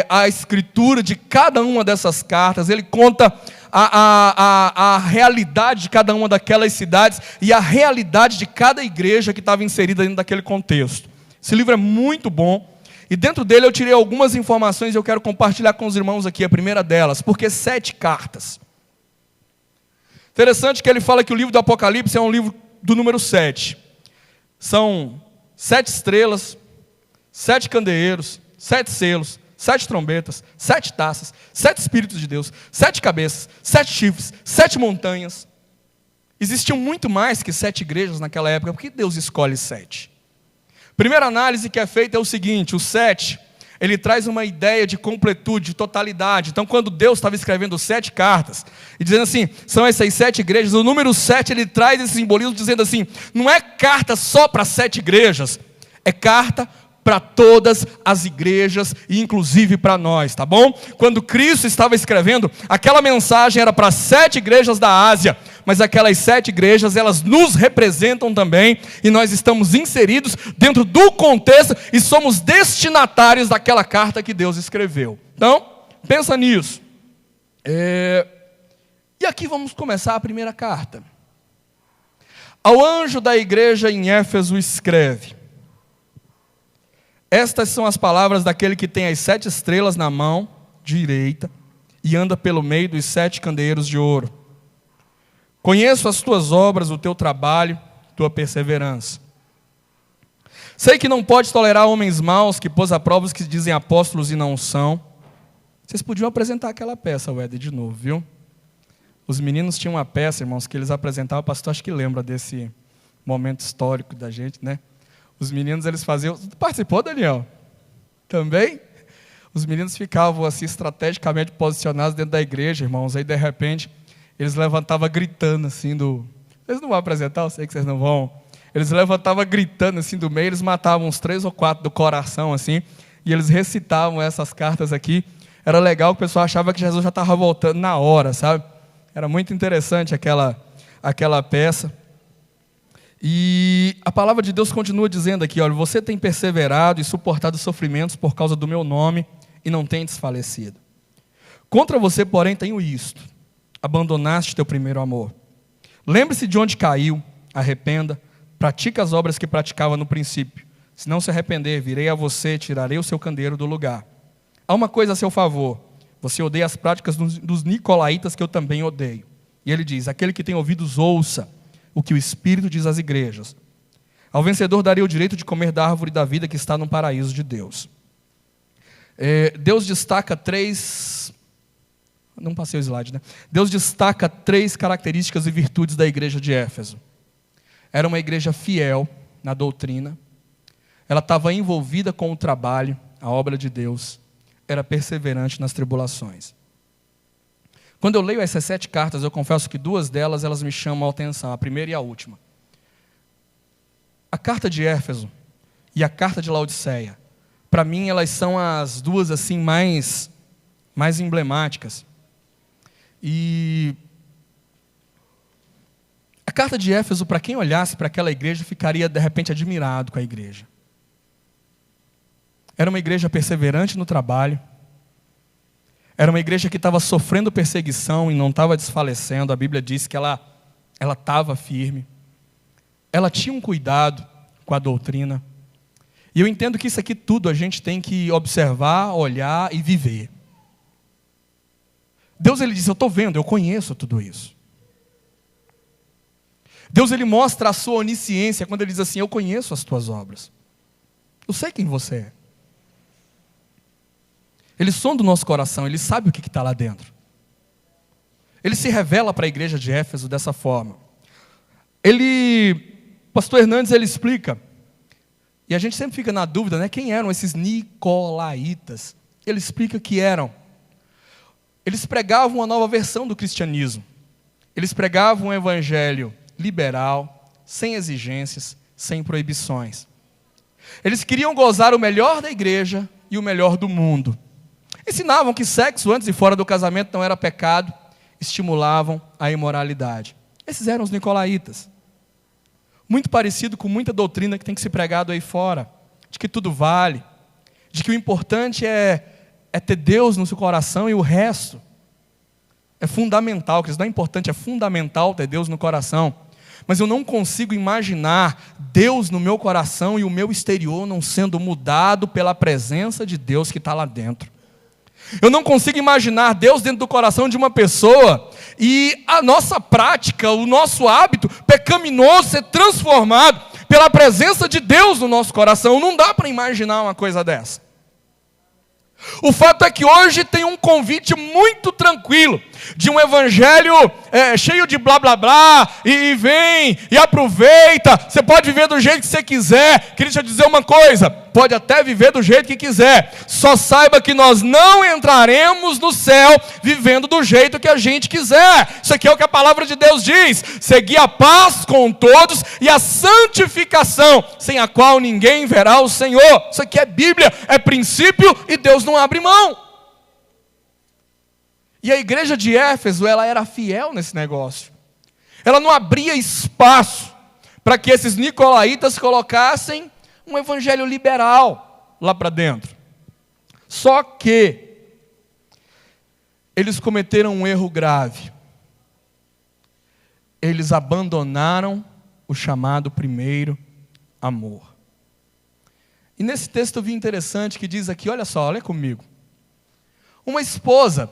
a escritura de cada uma dessas cartas. Ele conta a realidade de cada uma daquelas cidades e a realidade de cada igreja que estava inserida dentro daquele contexto. Esse livro é muito bom. E dentro dele eu tirei algumas informações e eu quero compartilhar com os irmãos aqui. A primeira delas, porque 7 cartas. Interessante que ele fala que o livro do Apocalipse é um livro do número 7. São 7 estrelas, 7 candeeiros, 7 selos, 7 trombetas, 7 taças, 7 Espíritos de Deus, 7 cabeças, 7 chifres, 7 montanhas. Existiam muito mais que 7 igrejas naquela época. Por que Deus escolhe 7? Primeira análise que é feita é o seguinte, o 7, ele traz uma ideia de completude, de totalidade. Então, quando Deus estava escrevendo 7 cartas, e dizendo assim, são essas 7 igrejas, o número 7, ele traz esse simbolismo dizendo assim, não é carta só para 7 igrejas, é carta para todas as igrejas, e inclusive para nós, tá bom? Quando Cristo estava escrevendo, aquela mensagem era para 7 igrejas da Ásia, mas aquelas 7 igrejas, elas nos representam também, e nós estamos inseridos dentro do contexto, e somos destinatários daquela carta que Deus escreveu. Então, pensa nisso. E aqui vamos começar a primeira carta. Ao anjo da igreja em Éfeso escreve, estas são as palavras daquele que tem as 7 estrelas na mão direita e anda pelo meio dos 7 candeeiros de ouro. Conheço as tuas obras, o teu trabalho, tua perseverança. Sei que não podes tolerar homens maus que pôs a prova os que dizem apóstolos e não são. Vocês podiam apresentar aquela peça, Weder, de novo, viu? Os meninos tinham uma peça, irmãos, que eles apresentavam. O pastor acho que lembra desse momento histórico da gente, né? Os meninos, eles faziam... Participou, Daniel? Também? Os meninos ficavam assim, estrategicamente posicionados dentro da igreja, irmãos. Aí, de repente, eles levantavam gritando assim do... Vocês não vão apresentar, eu sei que vocês não vão. Eles levantavam gritando assim do meio, eles matavam uns 3 ou 4 do coração assim, e eles recitavam essas cartas aqui. Era legal, o pessoal achava que Jesus já estava voltando na hora, sabe? Era muito interessante aquela peça. E a palavra de Deus continua dizendo aqui, olha, você tem perseverado e suportado sofrimentos por causa do meu nome e não tem desfalecido. Contra você, porém, tenho isto: abandonaste teu primeiro amor. Lembre-se de onde caiu, arrependa, pratica as obras que praticava no princípio. Se não se arrepender, virei a você, tirarei o seu candeeiro do lugar. Há uma coisa a seu favor: você odeia as práticas dos nicolaítas, que eu também odeio. E ele diz: aquele que tem ouvidos, ouça o que o Espírito diz às igrejas. Ao vencedor darei o direito de comer da árvore da vida que está no paraíso de Deus. Deus destaca 3... Não passei o slide, né? Deus destaca 3 características e virtudes da igreja de Éfeso. Era uma igreja fiel na doutrina. Ela estava envolvida com o trabalho, a obra de Deus. Era perseverante nas tribulações. Quando eu leio essas 7 cartas, eu confesso que 2 delas elas me chamam a atenção, a primeira e a última. A carta de Éfeso e a carta de Laodiceia, para mim elas são as 2 assim mais emblemáticas. E a carta de Éfeso, para quem olhasse para aquela igreja, ficaria de repente admirado com a igreja. Era uma igreja perseverante no trabalho. Era uma igreja que estava sofrendo perseguição e não estava desfalecendo. A Bíblia diz que ela estava firme. Ela tinha um cuidado com a doutrina. E eu entendo que isso aqui tudo a gente tem que observar, olhar e viver. Deus, ele diz: eu estou vendo, eu conheço tudo isso. Deus, ele mostra a sua onisciência quando ele diz assim: eu conheço as tuas obras. Eu sei quem você é. Ele sonda o nosso coração, ele sabe o que está lá dentro. Ele se revela para a igreja de Éfeso dessa forma. Pastor Hernandes, ele explica, e a gente sempre fica na dúvida, né? Quem eram esses nicolaítas? Ele explica que eles pregavam uma nova versão do cristianismo. Eles pregavam um evangelho liberal, sem exigências, sem proibições. Eles queriam gozar o melhor da igreja e o melhor do mundo. Ensinavam que sexo antes e fora do casamento não era pecado, estimulavam a imoralidade. Esses eram os nicolaítas. Muito parecido com muita doutrina que tem que ser pregado aí fora, de que tudo vale, de que o importante é ter Deus no seu coração e o resto é fundamental, que isso não é importante, é fundamental ter Deus no coração. Mas eu não consigo imaginar Deus no meu coração e o meu exterior não sendo mudado pela presença de Deus que está lá dentro. Eu não consigo imaginar Deus dentro do coração de uma pessoa e a nossa prática, o nosso hábito pecaminoso ser transformado pela presença de Deus no nosso coração. Não dá para imaginar uma coisa dessa. O fato é que hoje tem um convite muito tranquilo, de um evangelho cheio de blá blá blá, e vem, e aproveita, você pode viver do jeito que você quiser. Queria te dizer uma coisa, pode até viver do jeito que quiser, só saiba que nós não entraremos no céu vivendo do jeito que a gente quiser. Isso aqui é o que a palavra de Deus diz: segui a paz com todos e a santificação, sem a qual ninguém verá o Senhor. Isso aqui é Bíblia, é princípio, e Deus não abre mão. E a igreja de Éfeso, ela era fiel nesse negócio. Ela não abria espaço para que esses nicolaítas colocassem um evangelho liberal lá para dentro. Só que eles cometeram um erro grave. Eles abandonaram o chamado primeiro amor. E nesse texto eu vi interessante que diz aqui, olha só, olha comigo. Uma esposa,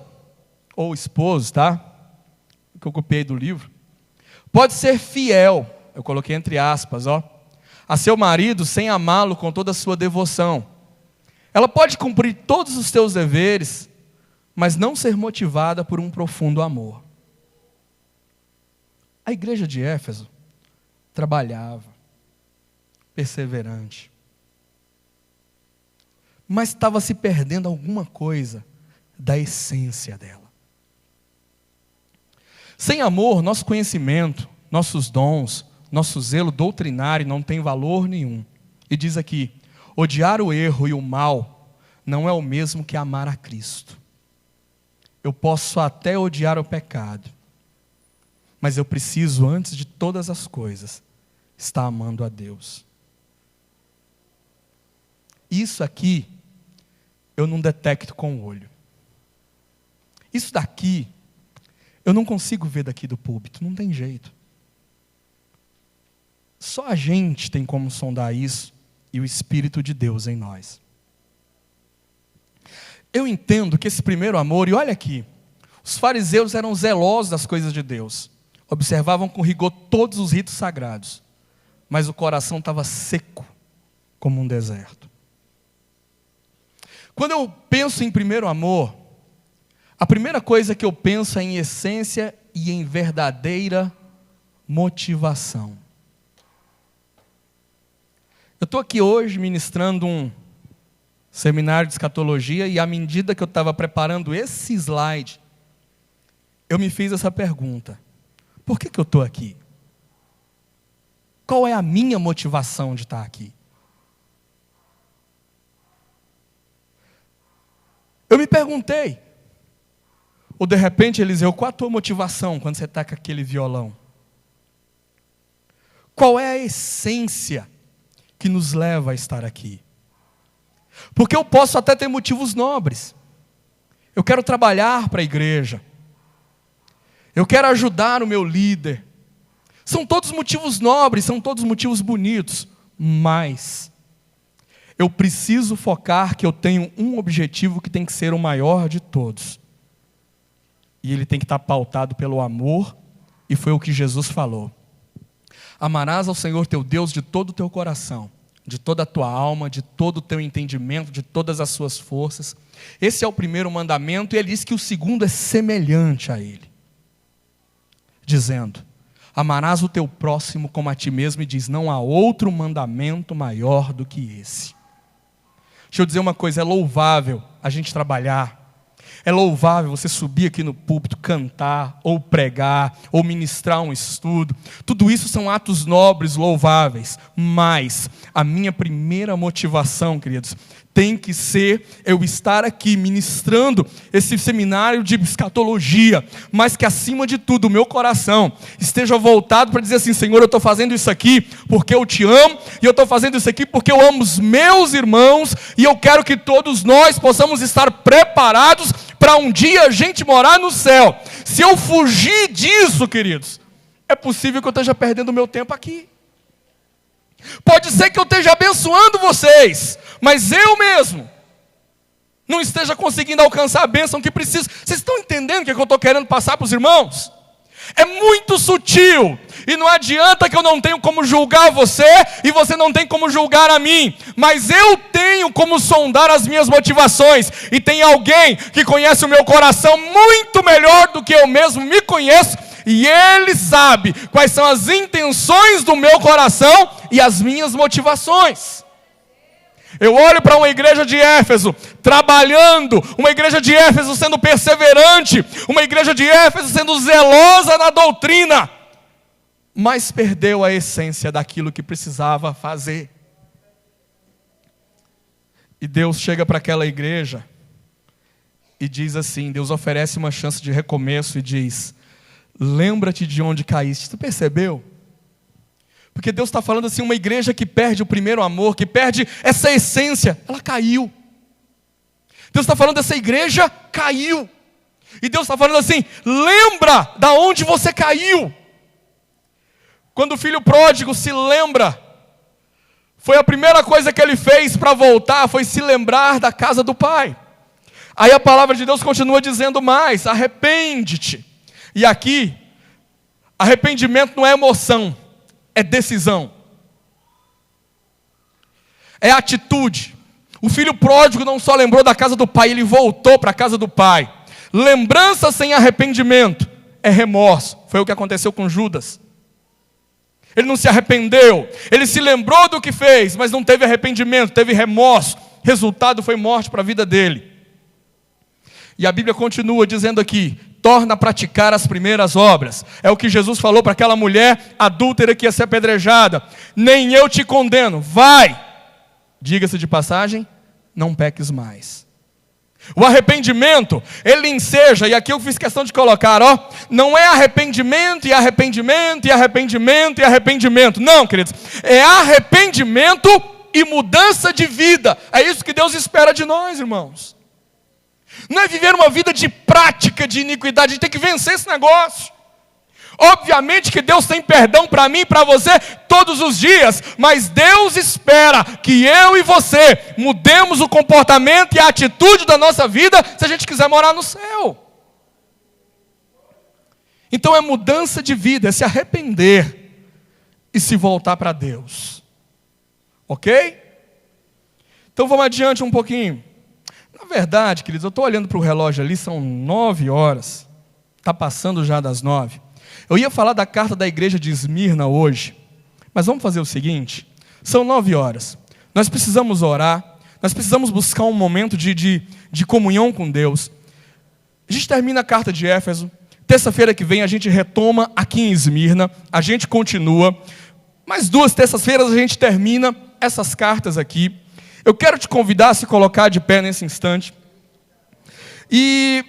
ou esposo, tá? Que eu copiei do livro, pode ser fiel, eu coloquei entre aspas, a seu marido sem amá-lo com toda a sua devoção. Ela pode cumprir todos os seus deveres, mas não ser motivada por um profundo amor. A igreja de Éfeso trabalhava, perseverante, mas estava se perdendo alguma coisa da essência dela. Sem amor, nosso conhecimento, nossos dons, nosso zelo doutrinário não tem valor nenhum. E diz aqui, odiar o erro e o mal não é o mesmo que amar a Cristo. Eu posso até odiar o pecado, mas eu preciso, antes de todas as coisas, estar amando a Deus. Isso aqui, eu não detecto com o olho. Isso daqui, eu não consigo ver daqui do púlpito, não tem jeito. Só a gente tem como sondar isso e o Espírito de Deus em nós. Eu entendo que esse primeiro amor, e olha aqui, os fariseus eram zelosos das coisas de Deus, observavam com rigor todos os ritos sagrados, mas o coração estava seco como um deserto. Quando eu penso em primeiro amor, a primeira coisa que eu penso é em essência e em verdadeira motivação. Eu estou aqui hoje ministrando um seminário de escatologia e à medida que eu estava preparando esse slide, eu me fiz essa pergunta. Por que eu estou aqui? Qual é a minha motivação de estar aqui? Eu me perguntei. Ou de repente, Eliseu, qual a tua motivação quando você está com aquele violão? Qual é a essência que nos leva a estar aqui? Porque eu posso até ter motivos nobres. Eu quero trabalhar para a igreja. Eu quero ajudar o meu líder. São todos motivos nobres, são todos motivos bonitos. Mas eu preciso focar que eu tenho um objetivo que tem que ser o maior de todos. E ele tem que estar pautado pelo amor, e foi o que Jesus falou. Amarás ao Senhor teu Deus de todo o teu coração, de toda a tua alma, de todo o teu entendimento, de todas as suas forças. Esse é o primeiro mandamento, e ele diz que o segundo é semelhante a ele. Dizendo, amarás o teu próximo como a ti mesmo, e diz, não há outro mandamento maior do que esse. Deixa eu dizer uma coisa, é louvável a gente trabalhar. É louvável você subir aqui no púlpito, cantar, ou pregar, ou ministrar um estudo. Tudo isso são atos nobres, louváveis. Mas a minha primeira motivação, queridos, tem que ser eu estar aqui ministrando esse seminário de escatologia, mas que acima de tudo o meu coração esteja voltado para dizer assim, Senhor, eu estou fazendo isso aqui porque eu te amo, e eu estou fazendo isso aqui porque eu amo os meus irmãos, e eu quero que todos nós possamos estar preparados para um dia a gente morar no céu. Se eu fugir disso, queridos, é possível que eu esteja perdendo o meu tempo aqui. Pode ser que eu esteja abençoando vocês, mas eu mesmo não esteja conseguindo alcançar a bênção que preciso. Vocês estão entendendo o que eu estou querendo passar para os irmãos? É muito sutil, e não adianta que eu não tenho como julgar você, e você não tem como julgar a mim, mas eu tenho como sondar as minhas motivações, e tem alguém que conhece o meu coração muito melhor do que eu mesmo me conheço, e ele sabe quais são as intenções do meu coração e as minhas motivações. Eu olho para uma igreja de Éfeso trabalhando, uma igreja de Éfeso sendo perseverante, uma igreja de Éfeso sendo zelosa na doutrina, mas perdeu a essência daquilo que precisava fazer. E Deus chega para aquela igreja e diz assim, Deus oferece uma chance de recomeço e diz, lembra-te de onde caíste. Você percebeu? Porque Deus está falando assim, uma igreja que perde o primeiro amor, que perde essa essência, ela caiu. Deus está falando dessa igreja caiu. E Deus está falando assim, lembra da onde você caiu. Quando o filho pródigo se lembra, foi a primeira coisa que ele fez para voltar, foi se lembrar da casa do pai. Aí a palavra de Deus continua dizendo mais, arrepende-te. E aqui, arrependimento não é emoção, é decisão. É atitude. O filho pródigo não só lembrou da casa do pai, ele voltou para a casa do pai. Lembrança sem arrependimento é remorso. Foi o que aconteceu com Judas. Ele não se arrependeu. Ele se lembrou do que fez, mas não teve arrependimento, teve remorso. Resultado foi morte para a vida dele. E a Bíblia continua dizendo aqui, torna a praticar as primeiras obras. É o que Jesus falou para aquela mulher adúltera que ia ser apedrejada. Nem eu te condeno, vai. Diga-se de passagem, não peques mais. O arrependimento, ele enseja, e aqui eu fiz questão de colocar, não é arrependimento e arrependimento e arrependimento e arrependimento. Não, queridos, é arrependimento e mudança de vida. É isso que Deus espera de nós, irmãos. Não é viver uma vida de prática de iniquidade, a gente tem que vencer esse negócio. Obviamente que Deus tem perdão para mim e para você todos os dias, mas Deus espera que eu e você mudemos o comportamento e a atitude da nossa vida se a gente quiser morar no céu. Então é mudança de vida, é se arrepender e se voltar para Deus. Ok? Então vamos adiante um pouquinho. Na verdade, queridos, eu estou olhando para o relógio ali, são 9 horas. Está passando já das 9. Eu ia falar da carta da igreja de Esmirna hoje. Mas vamos fazer o seguinte. São 9 horas. Nós precisamos orar. Nós precisamos buscar um momento de comunhão com Deus. A gente termina a carta de Éfeso. Terça-feira que vem a gente retoma aqui em Esmirna. A gente continua. Mais 2 terças-feiras a gente termina essas cartas aqui. Eu quero te convidar a se colocar de pé nesse instante. E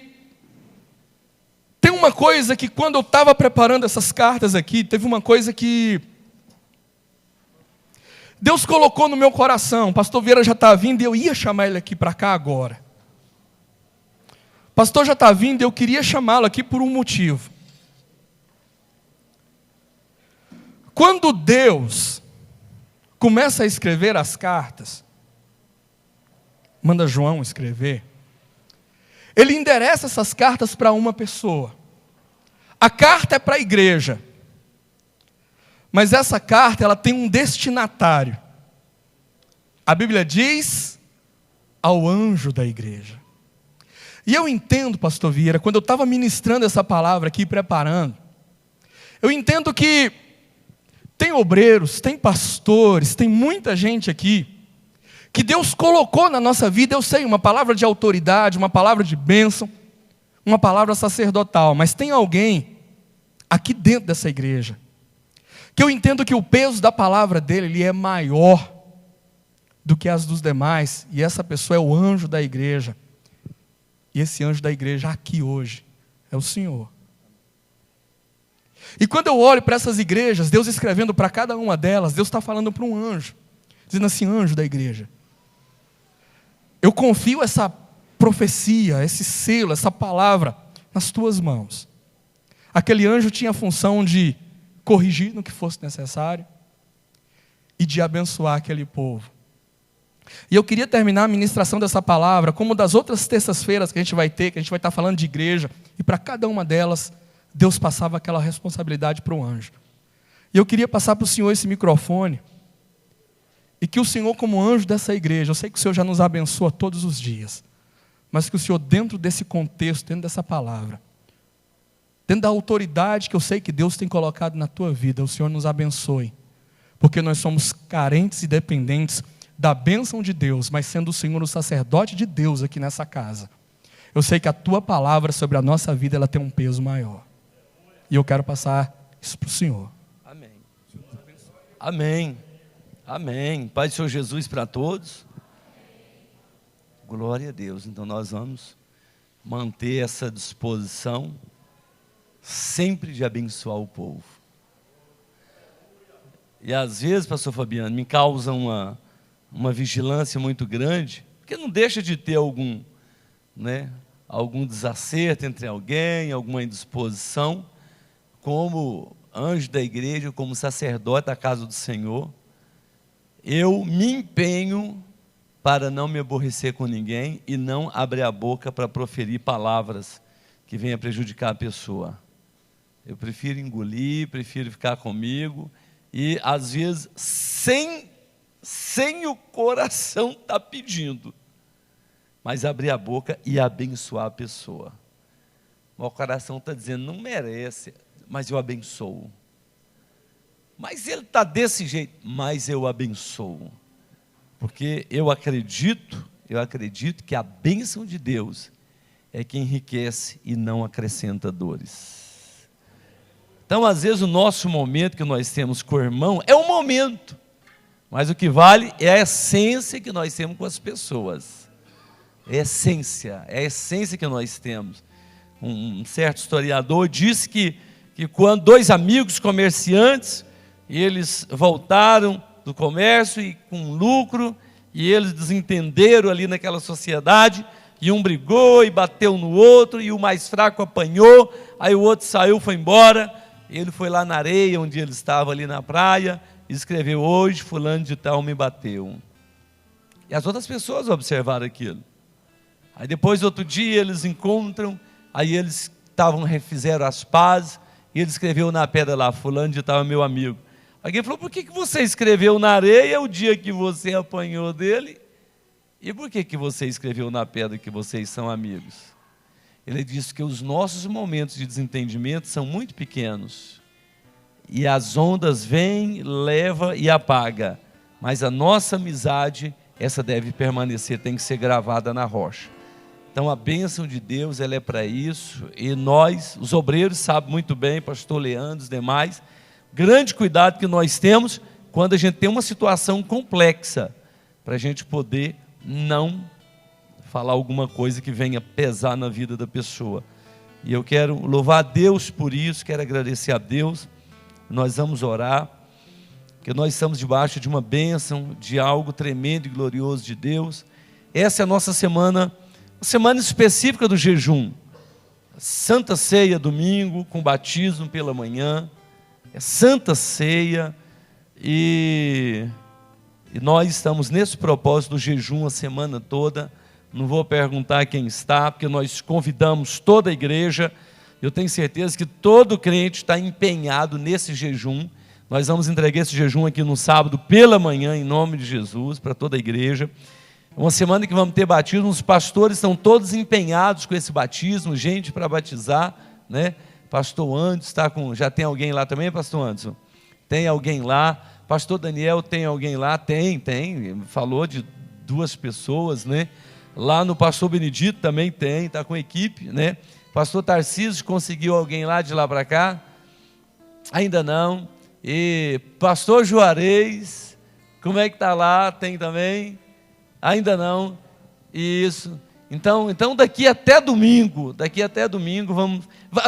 tem uma coisa que quando eu estava preparando essas cartas aqui, teve uma coisa que Deus colocou no meu coração. O pastor Vieira já está vindo e eu ia chamar ele aqui para cá agora. O pastor já está vindo e eu queria chamá-lo aqui por um motivo. Quando Deus começa a escrever as cartas, manda João escrever, ele endereça essas cartas para uma pessoa. A carta é para a igreja. Mas essa carta, ela tem um destinatário. A Bíblia diz ao anjo da igreja. E eu entendo, pastor Vieira, quando eu estava ministrando essa palavra aqui, preparando, eu entendo que tem obreiros, tem pastores, tem muita gente aqui, que Deus colocou na nossa vida, eu sei, uma palavra de autoridade, uma palavra de bênção, uma palavra sacerdotal, mas tem alguém aqui dentro dessa igreja, que eu entendo que o peso da palavra dele, ele é maior do que as dos demais, e essa pessoa é o anjo da igreja, e esse anjo da igreja aqui hoje, é o Senhor. E quando eu olho para essas igrejas, Deus escrevendo para cada uma delas, Deus está falando para um anjo, dizendo assim, anjo da igreja, eu confio essa profecia, esse selo, essa palavra nas tuas mãos. Aquele anjo tinha a função de corrigir no que fosse necessário e de abençoar aquele povo. E eu queria terminar a ministração dessa palavra, como das outras terças-feiras que a gente vai ter, que a gente vai estar falando de igreja, e para cada uma delas, Deus passava aquela responsabilidade para o anjo. E eu queria passar para o Senhor esse microfone, e que o Senhor, como anjo dessa igreja, eu sei que o Senhor já nos abençoa todos os dias, mas que o Senhor, dentro desse contexto, dentro dessa palavra, dentro da autoridade que eu sei que Deus tem colocado na tua vida, o Senhor nos abençoe, porque nós somos carentes e dependentes da bênção de Deus, mas sendo o Senhor o sacerdote de Deus aqui nessa casa, eu sei que a tua palavra sobre a nossa vida, ela tem um peso maior, e eu quero passar isso para o Senhor. Amém. Amém. Amém. Pai do Senhor Jesus para todos. Glória a Deus. Então nós vamos manter essa disposição sempre de abençoar o povo. E às vezes, pastor Fabiano, me causa uma vigilância muito grande, porque não deixa de ter algum desacerto entre alguém, alguma indisposição, como anjo da igreja, como sacerdote da casa do Senhor. Eu me empenho para não me aborrecer com ninguém e não abrir a boca para proferir palavras que venham prejudicar a pessoa. Eu prefiro engolir, prefiro ficar comigo e às vezes sem o coração estar pedindo, mas abrir a boca e abençoar a pessoa. O coração está dizendo, não merece, mas eu abençoo. Mas ele está desse jeito, mas eu abençoo. Porque eu acredito que a bênção de Deus, é que enriquece e não acrescenta dores. Então, às vezes, o nosso momento que nós temos com o irmão é um momento, mas o que vale é a essência que nós temos com as pessoas. É a essência que nós temos. Um certo historiador disse que quando dois amigos comerciantes, eles voltaram do comércio e com lucro, e eles desentenderam ali naquela sociedade, e um brigou e bateu no outro, e o mais fraco apanhou, aí o outro saiu, foi embora, ele foi lá na areia, onde ele estava ali na praia, e escreveu: hoje fulano de tal me bateu. E as outras pessoas observaram aquilo. Aí depois, outro dia, eles encontram, aí eles fizeram as pazes, e ele escreveu na pedra lá: fulano de tal é meu amigo. Alguém falou: por que você escreveu na areia o dia que você apanhou dele? E por que você escreveu na pedra que vocês são amigos? Ele disse que os nossos momentos de desentendimento são muito pequenos. E as ondas vêm, leva e apaga. Mas a nossa amizade, essa deve permanecer, tem que ser gravada na rocha. Então a bênção de Deus, ela é para isso. E nós, os obreiros, sabem muito bem, pastor Leandro, os demais, grande cuidado que nós temos quando a gente tem uma situação complexa, para a gente poder não falar alguma coisa que venha pesar na vida da pessoa. E eu quero louvar a Deus por isso, quero agradecer a Deus. Nós vamos orar, porque nós estamos debaixo de uma bênção, de algo tremendo e glorioso de Deus. Essa é a nossa semana, uma semana específica do jejum. Santa Ceia domingo, com batismo pela manhã, é Santa Ceia, e nós estamos nesse propósito do jejum a semana toda. Não vou perguntar quem está, porque nós convidamos toda a igreja. Eu tenho certeza que todo crente está empenhado nesse jejum. Nós vamos entregar esse jejum aqui no sábado pela manhã, em nome de Jesus, para toda a igreja. Uma semana que vamos ter batismo, os pastores estão todos empenhados com esse batismo, gente para batizar, né? Pastor Anderson está com... Já tem alguém lá também, pastor Anderson? Tem alguém lá. Pastor Daniel, tem alguém lá? Tem. Falou de 2 pessoas, né? Lá no pastor Benedito também tem, está com equipe, né? Pastor Tarcísio, conseguiu alguém lá de lá para cá? Ainda não. E pastor Juarez, como é que está lá? Tem também? Ainda não. Isso. Então daqui até domingo,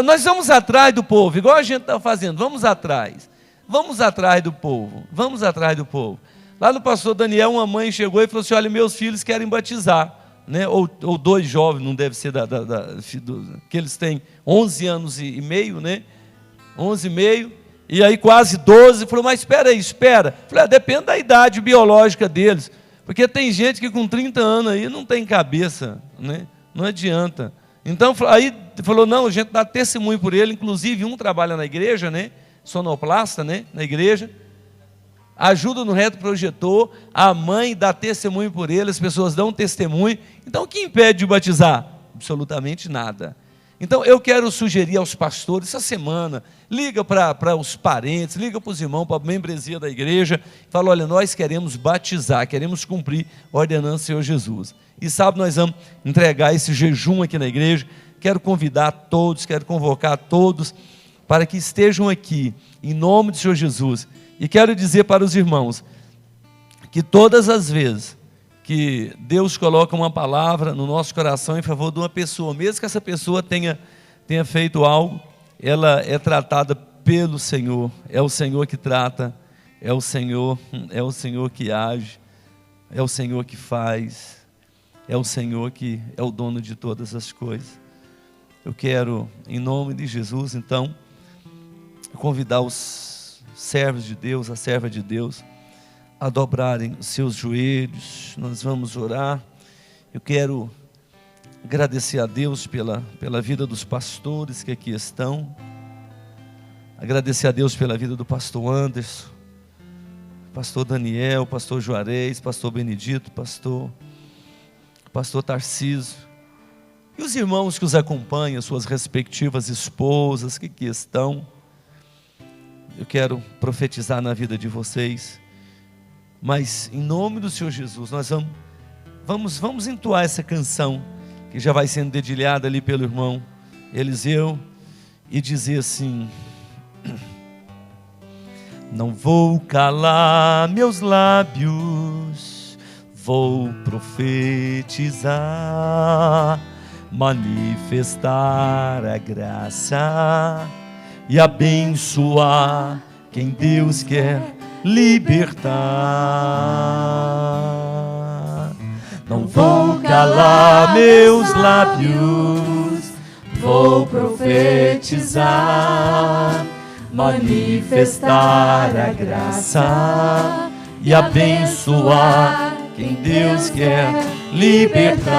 nós vamos atrás do povo, igual a gente está fazendo, vamos atrás do povo. Lá no pastor Daniel, uma mãe chegou e falou assim: olha, meus filhos querem batizar, né? Ou 2 jovens, não deve ser que eles têm 11 anos e meio, né? 11 e meio, e aí quase 12, falou: mas espera. Falei: depende da idade biológica deles. Porque tem gente que com 30 anos aí não tem cabeça, né? Não adianta. Então, aí falou: não, a gente dá testemunho por ele. Inclusive, um trabalha na igreja, né? Sonoplasta, né? Na igreja. Ajuda no retroprojetor. A mãe dá testemunho por ele, as pessoas dão testemunho. Então, o que impede de batizar? Absolutamente nada. Então, eu quero sugerir aos pastores, essa semana, liga para os parentes, liga para os irmãos, para a membresia da igreja, fala: olha, nós queremos batizar, queremos cumprir a ordenança do Senhor Jesus. E sábado nós vamos entregar esse jejum aqui na igreja. Quero convidar todos, quero convocar todos, para que estejam aqui, em nome do Senhor Jesus. E quero dizer para os irmãos, que todas as vezes que Deus coloca uma palavra no nosso coração em favor de uma pessoa, mesmo que essa pessoa tenha feito algo, ela é tratada pelo Senhor. É o Senhor que trata, é o Senhor que age, é o Senhor que faz, é o Senhor que é o dono de todas as coisas. Eu quero, em nome de Jesus, então, convidar os servos de Deus, a serva de Deus, a dobrarem os seus joelhos. Nós vamos orar. Eu quero agradecer a Deus pela vida dos pastores que aqui estão. Agradecer a Deus pela vida do pastor Anderson, pastor Daniel, pastor Juarez, pastor Benedito, pastor Tarcísio. E os irmãos que os acompanham, suas respectivas esposas que aqui estão. Eu quero profetizar na vida de vocês. Mas em nome do Senhor Jesus, nós vamos entoar essa canção. que já vai sendo dedilhada ali pelo irmão Eliseu, e dizer assim: não vou calar meus lábios, vou profetizar, manifestar a graça e abençoar quem Deus quer libertar. Não vou calar meus lábios, vou profetizar, manifestar a graça e abençoar quem Deus quer libertar.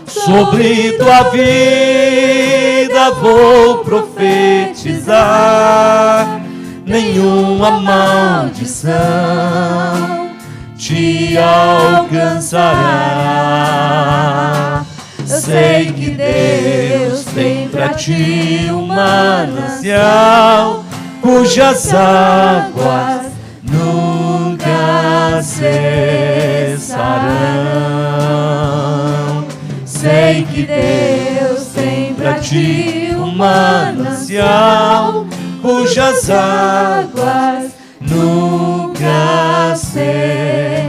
Sobre tua vida vou profetizar, nenhuma maldição te alcançará. Sei que Deus tem pra ti um manancial, cujas águas nunca cessarão. Sei que Deus tem pra ti um manancial, cujas águas nunca cessarão.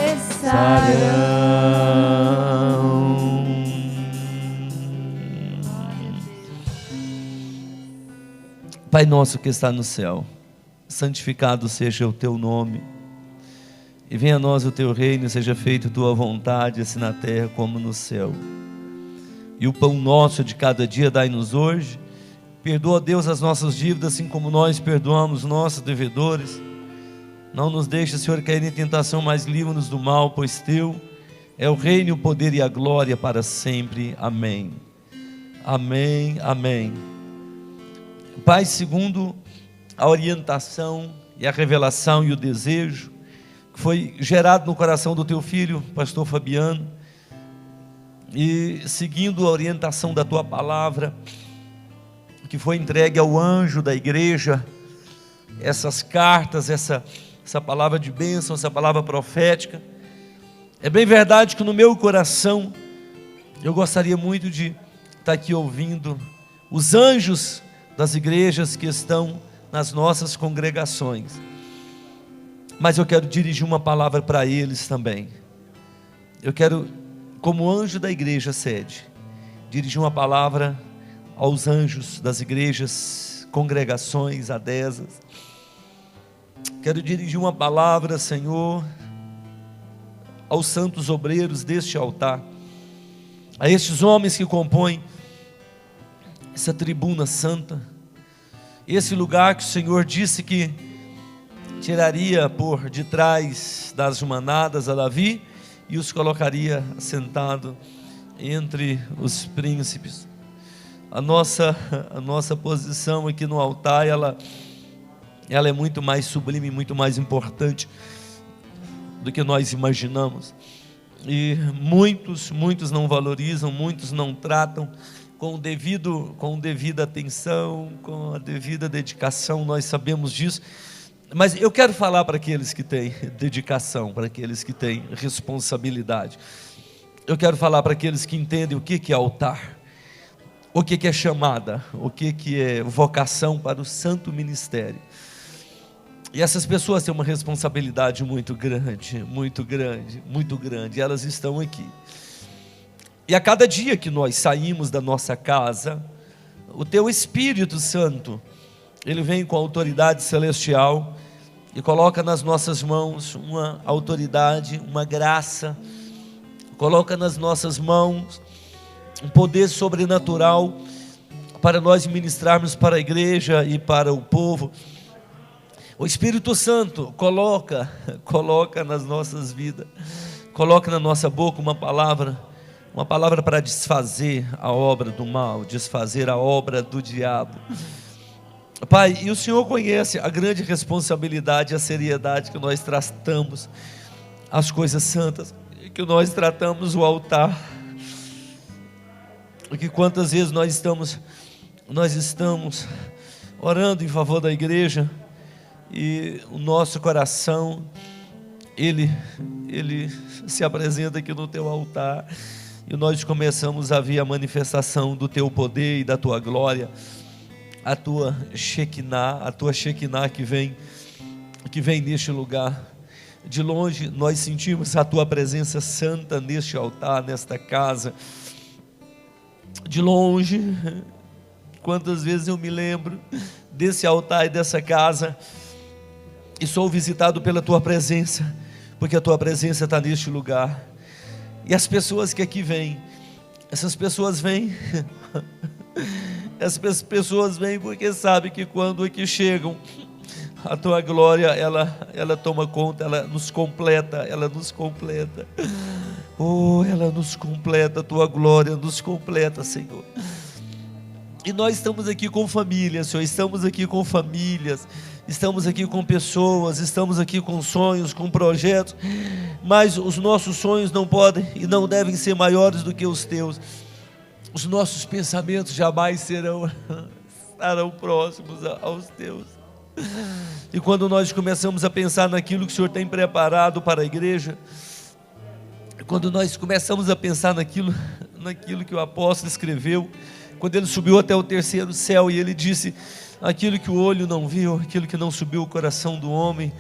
Pai nosso que está no céu, santificado seja o teu nome, e venha a nós o teu reino, seja feita a tua vontade, assim na terra como no céu. E o pão nosso de cada dia dai-nos hoje. Perdoa, Deus, as nossas dívidas, assim como nós perdoamos nossos devedores. Não nos deixe, Senhor, cair em tentação, mas livra-nos do mal, pois teu é o reino, o poder e a glória para sempre. Amém. Amém, amém. Pai, segundo a orientação e a revelação e o desejo que foi gerado no coração do teu filho, pastor Fabiano, e seguindo a orientação da tua palavra, que foi entregue ao anjo da igreja, essas cartas, essa palavra de bênção, essa palavra profética, é bem verdade que no meu coração, eu gostaria muito de estar aqui ouvindo os anjos das igrejas que estão nas nossas congregações, mas eu quero dirigir uma palavra para eles também. Eu quero, como anjo da igreja sede, dirigir uma palavra aos anjos das igrejas, congregações, adesas. Quero dirigir uma palavra, Senhor, aos santos obreiros deste altar, a estes homens que compõem essa tribuna santa, esse lugar que o Senhor disse que tiraria por detrás das manadas a Davi e os colocaria sentado entre os príncipes. A nossa posição aqui no altar, ela é muito mais sublime, muito mais importante do que nós imaginamos. E muitos não valorizam, muitos não tratam com devida atenção, com a devida dedicação, nós sabemos disso. Mas eu quero falar para aqueles que têm dedicação, para aqueles que têm responsabilidade. Eu quero falar para aqueles que entendem o que é altar, o que é chamada, o que é vocação para o santo ministério. E essas pessoas têm uma responsabilidade muito grande, muito grande, muito grande. Elas estão aqui. E a cada dia que nós saímos da nossa casa, o teu Espírito Santo, ele vem com a autoridade celestial e coloca nas nossas mãos uma autoridade, uma graça, coloca nas nossas mãos um poder sobrenatural para nós ministrarmos para a igreja e para o povo. O Espírito Santo coloca nas nossas vidas, coloca na nossa boca uma palavra para desfazer a obra do mal, desfazer a obra do diabo. Pai, e o Senhor conhece a grande responsabilidade e a seriedade que nós tratamos as coisas santas, que nós tratamos o altar, que quantas vezes nós estamos orando em favor da igreja e o nosso coração ele se apresenta aqui no teu altar e nós começamos a ver a manifestação do teu poder e da tua glória, a tua Shekinah que vem neste lugar. De longe nós sentimos a tua presença santa neste altar, nesta casa. De longe, quantas vezes eu me lembro desse altar e dessa casa e sou visitado pela tua presença, porque a tua presença está neste lugar. E as pessoas que aqui vêm, essas pessoas vêm essas pessoas vêm porque sabem que quando aqui chegam, a tua glória, ela toma conta, ela nos completa. Oh, ela nos completa, a tua glória nos completa, Senhor. E nós estamos aqui com famílias, Senhor, estamos aqui com famílias, estamos aqui com pessoas, estamos aqui com sonhos, com projetos, mas os nossos sonhos não podem e não devem ser maiores do que os teus. Os nossos pensamentos jamais estarão próximos aos teus. E quando nós começamos a pensar naquilo que o Senhor tem preparado para a igreja, quando nós começamos a pensar naquilo que o apóstolo escreveu, quando ele subiu até o terceiro céu e ele disse: aquilo que o olho não viu, aquilo que não subiu o coração do homem,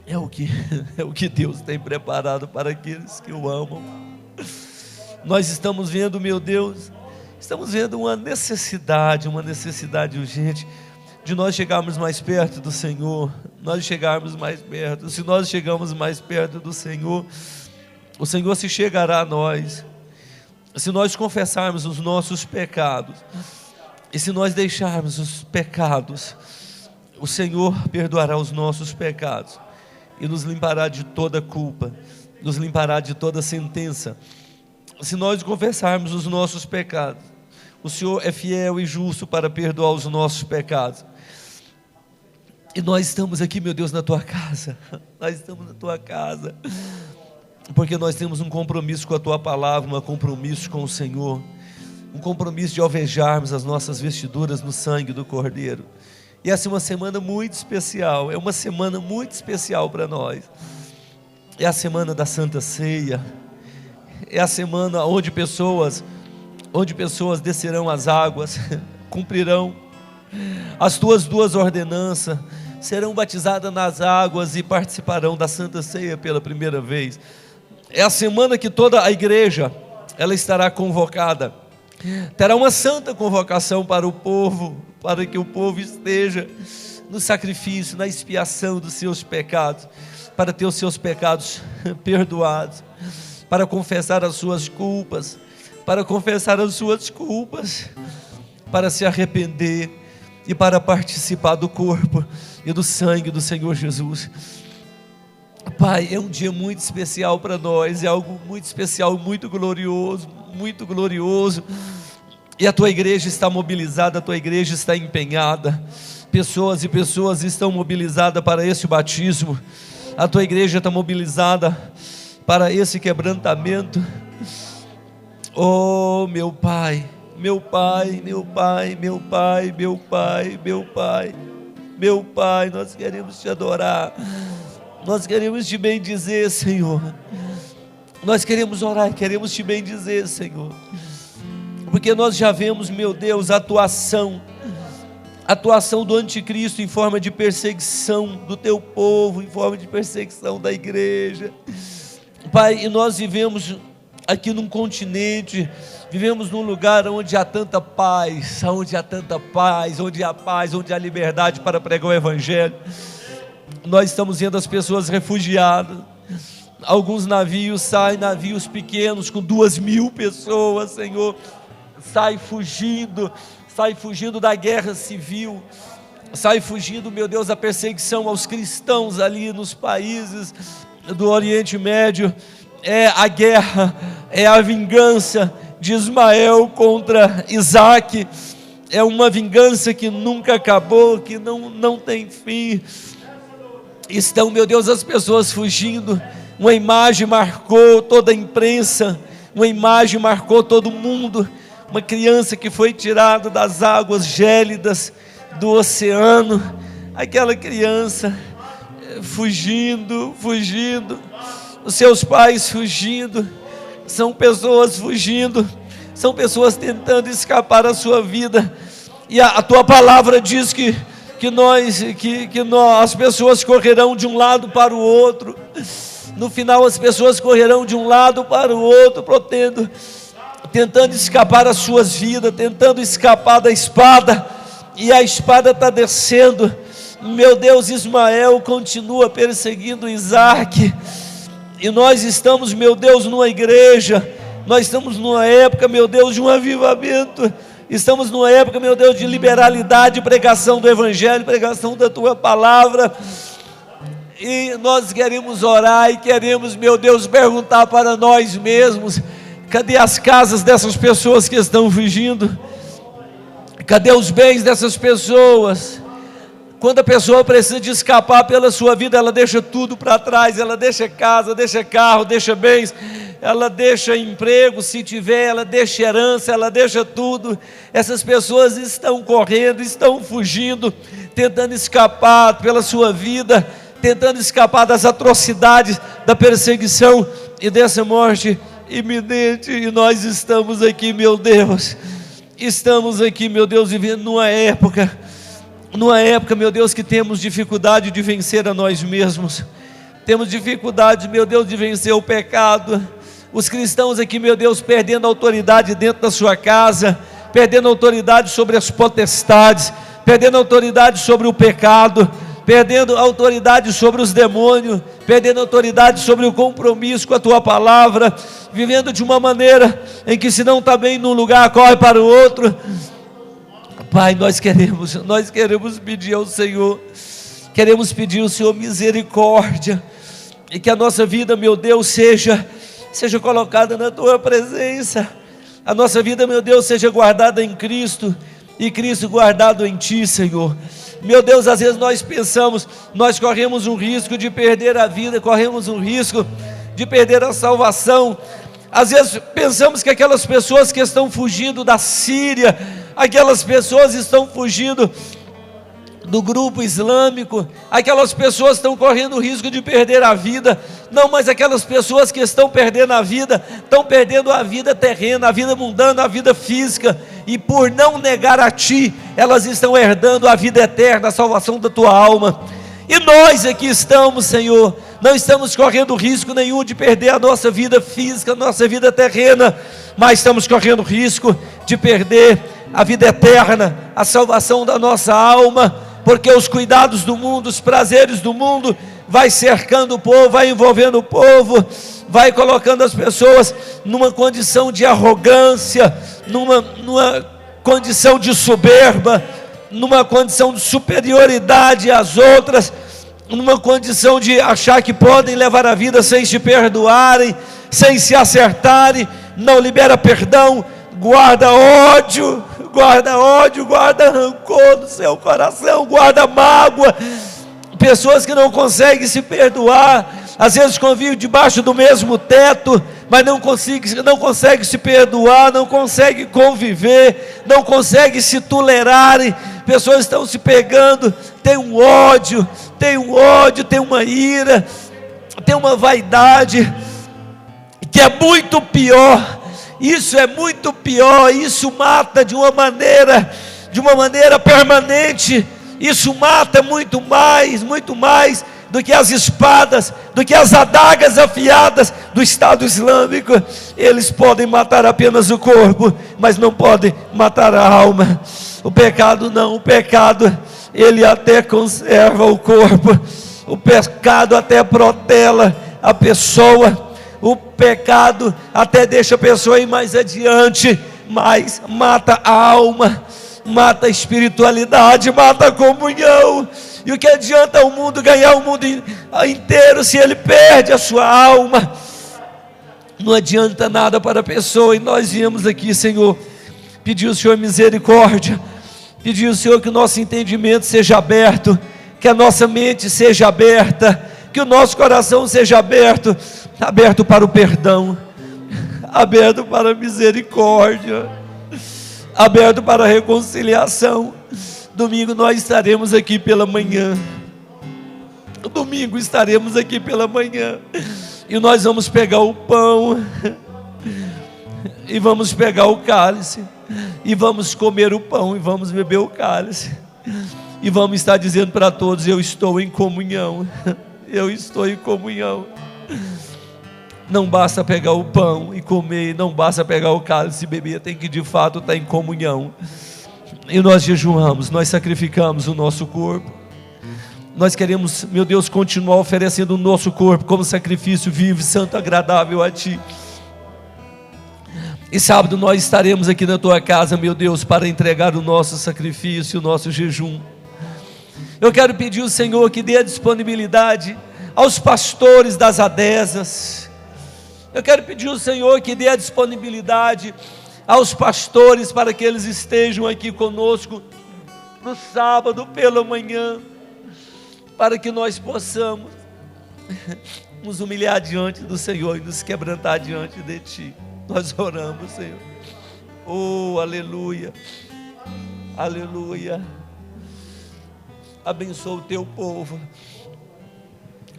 é o que Deus tem preparado para aqueles que o amam. Nós estamos vendo, meu Deus, estamos vendo uma necessidade urgente de nós chegarmos mais perto do Senhor, nós chegarmos mais perto. Se nós chegamos mais perto do Senhor, o Senhor se chegará a nós. Se nós confessarmos os nossos pecados, e se nós deixarmos os pecados, o Senhor perdoará os nossos pecados, e nos limpará de toda culpa, nos limpará de toda sentença. Se nós confessarmos os nossos pecados, o Senhor é fiel e justo para perdoar os nossos pecados. E nós estamos aqui, meu Deus, na tua casa. Nós estamos na tua casa porque nós temos um compromisso com a tua palavra, um compromisso com o Senhor, um compromisso de alvejarmos as nossas vestiduras no sangue do Cordeiro. E essa é uma semana muito especial, é uma semana muito especial para nós. É a semana da Santa Ceia, é a semana onde pessoas descerão as águas, cumprirão as tuas duas ordenanças, serão batizadas nas águas e participarão da Santa Ceia pela primeira vez. É a semana que toda a igreja, ela estará convocada, terá uma santa convocação para o povo, para que o povo esteja no sacrifício, na expiação dos seus pecados, para ter os seus pecados perdoados, para confessar as suas culpas, para se arrepender e para participar do corpo e do sangue do Senhor Jesus. Pai, é um dia muito especial para nós, é algo muito especial, muito glorioso, e a tua igreja está mobilizada, a tua igreja está empenhada, pessoas estão mobilizadas para esse batismo, a tua igreja está mobilizada para esse quebrantamento. Oh, meu Pai, meu Pai, nós queremos te adorar, nós queremos te bendizer, Senhor. Nós queremos orar e queremos te bendizer, Senhor, porque nós já vemos, meu Deus, a atuação do anticristo em forma de perseguição do teu povo, em forma de perseguição da igreja, Pai. E nós vivemos aqui num continente, vivemos num lugar onde há tanta paz, onde há paz, onde há liberdade para pregar o Evangelho. Nós estamos vendo as pessoas refugiadas, alguns navios pequenos com 2.000 pessoas, Senhor, sai fugindo da guerra civil, sai fugindo, meu Deus, da perseguição aos cristãos ali nos países do Oriente Médio. É a guerra, é a vingança de Ismael contra Isaac, é uma vingança que nunca acabou, que não tem fim. Estão, meu Deus, as pessoas fugindo. Uma imagem marcou toda a imprensa, uma imagem marcou todo mundo, uma criança que foi tirada das águas gélidas do oceano, aquela criança fugindo, os seus pais fugindo, são pessoas fugindo, são pessoas tentando escapar da sua vida, e a tua palavra diz que as pessoas correrão de um lado para o outro. No final as pessoas correrão de um lado para o outro, tentando escapar das suas vidas, tentando escapar da espada, e a espada está descendo. Meu Deus, Ismael continua perseguindo Isaac, e nós estamos, meu Deus, numa igreja, nós estamos numa época, meu Deus, de um avivamento, estamos numa época, meu Deus, de liberalidade, pregação do Evangelho, pregação da Tua Palavra, e nós queremos orar e queremos, meu Deus, perguntar para nós mesmos: cadê as casas dessas pessoas que estão fugindo? Cadê os bens dessas pessoas? Quando a pessoa precisa de escapar pela sua vida, ela deixa tudo para trás, ela deixa casa, deixa carro, deixa bens, ela deixa emprego, se tiver, ela deixa herança, ela deixa tudo. Essas pessoas estão correndo, estão fugindo, tentando escapar pela sua vida, tentando escapar das atrocidades, da perseguição e dessa morte iminente. E nós estamos aqui, meu Deus, vivendo numa época, meu Deus, que temos dificuldade de vencer a nós mesmos, temos dificuldade, meu Deus, de vencer o pecado. Os cristãos aqui, meu Deus, perdendo autoridade dentro da sua casa, perdendo autoridade sobre as potestades, perdendo autoridade sobre o pecado, perdendo autoridade sobre os demônios, perdendo autoridade sobre o compromisso com a Tua Palavra, vivendo de uma maneira em que, se não está bem num lugar, corre para o outro. Pai, nós queremos pedir ao Senhor, queremos pedir ao Senhor misericórdia, e que a nossa vida, meu Deus, seja colocada na Tua presença, a nossa vida, meu Deus, seja guardada em Cristo, e Cristo guardado em Ti, Senhor. Meu Deus, às vezes nós pensamos, nós corremos um risco de perder a vida, corremos um risco de perder a salvação. Às vezes pensamos que aquelas pessoas que estão fugindo da Síria, aquelas pessoas estão fugindo do grupo islâmico, aquelas pessoas estão correndo o risco de perder a vida. Não, mas aquelas pessoas que estão perdendo a vida, estão perdendo a vida terrena, a vida mundana, a vida física, e por não negar a Ti, elas estão herdando a vida eterna, a salvação da Tua alma. E nós aqui estamos, Senhor, não estamos correndo risco nenhum de perder a nossa vida física, a nossa vida terrena, mas estamos correndo risco de perder a vida eterna, a salvação da nossa alma, porque os cuidados do mundo, os prazeres do mundo, vai cercando o povo, vai envolvendo o povo, vai colocando as pessoas numa condição de arrogância, numa condição de soberba, numa condição de superioridade às outras, numa condição de achar que podem levar a vida sem se perdoarem, sem se acertarem, não libera perdão, guarda ódio, guarda rancor no seu coração, guarda mágoa. Pessoas que não conseguem se perdoar, às vezes convivem debaixo do mesmo teto, mas não conseguem se perdoar, não conseguem conviver, não conseguem se tolerarem. Pessoas estão se pegando, tem um ódio, tem uma ira, tem uma vaidade, que é muito pior. Isso é muito pior, isso mata de uma maneira permanente. Isso mata muito mais do que as espadas, do que as adagas afiadas do Estado Islâmico. Eles podem matar apenas o corpo, mas não podem matar a alma. O pecado não, o pecado, ele até conserva o corpo, o pecado até protela a pessoa, o pecado até deixa a pessoa ir mais adiante, mas mata a alma, mata a espiritualidade, mata a comunhão. E o que adianta o mundo ganhar o mundo inteiro se ele perde a sua alma? Não adianta nada para a pessoa. E nós viemos aqui, Senhor, pedir ao Senhor misericórdia, pedir ao Senhor que o nosso entendimento seja aberto, que a nossa mente seja aberta, que o nosso coração seja aberto para o perdão, aberto para a misericórdia, aberto para a reconciliação. Domingo nós estaremos aqui pela manhã. Domingo estaremos aqui pela manhã. E nós vamos pegar o pão. E vamos pegar o cálice, e vamos comer o pão, e vamos beber o cálice, e vamos estar dizendo para todos: eu estou em comunhão, eu estou em comunhão. Não basta pegar o pão e comer, não basta pegar o cálice e beber, tem que de fato estar em comunhão. E nós jejuamos, nós sacrificamos o nosso corpo. Nós queremos, meu Deus, continuar oferecendo o nosso corpo como sacrifício vivo, santo, agradável a Ti. E sábado nós estaremos aqui na Tua casa, meu Deus, para entregar o nosso sacrifício, o nosso jejum. Eu quero pedir ao Senhor que dê a disponibilidade aos pastores das adesas. Eu quero pedir ao Senhor que dê a disponibilidade aos pastores para que eles estejam aqui conosco no sábado pela manhã, para que nós possamos nos humilhar diante do Senhor e nos quebrantar diante de Ti. Nós oramos, Senhor. Oh, aleluia, aleluia. Abençoa o Teu povo,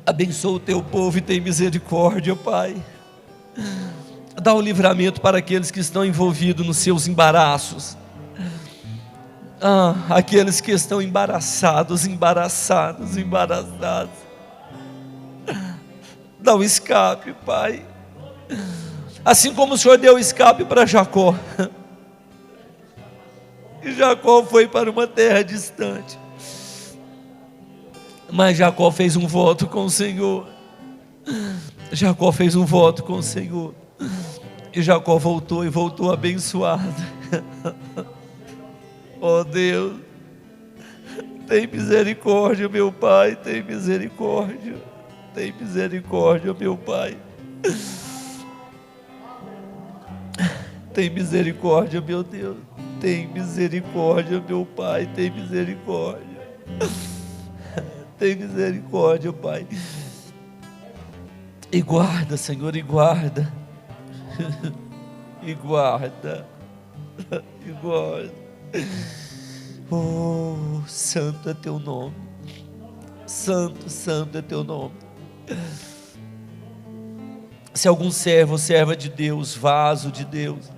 abençoa o Teu povo e tem misericórdia, Pai. Dá o livramento para aqueles que estão envolvidos nos seus embaraços. Aqueles que estão embaraçados. Dá o escape, Pai. Assim como o Senhor deu o escape para Jacó. E Jacó foi para uma terra distante. Mas Jacó fez um voto com o Senhor. Jacó fez um voto com o Senhor. E Jacó voltou, e voltou abençoado. Oh Deus, tem misericórdia, meu Pai, tem misericórdia. Tem misericórdia, meu Pai. Tem misericórdia, meu Deus. Tem misericórdia, meu Pai, tem misericórdia. Tem misericórdia, Pai. E guarda, Senhor, e guarda. E guarda. E guarda. Oh, santo é Teu nome. Santo, santo é Teu nome. Se algum servo ou serva de Deus, vaso de Deus,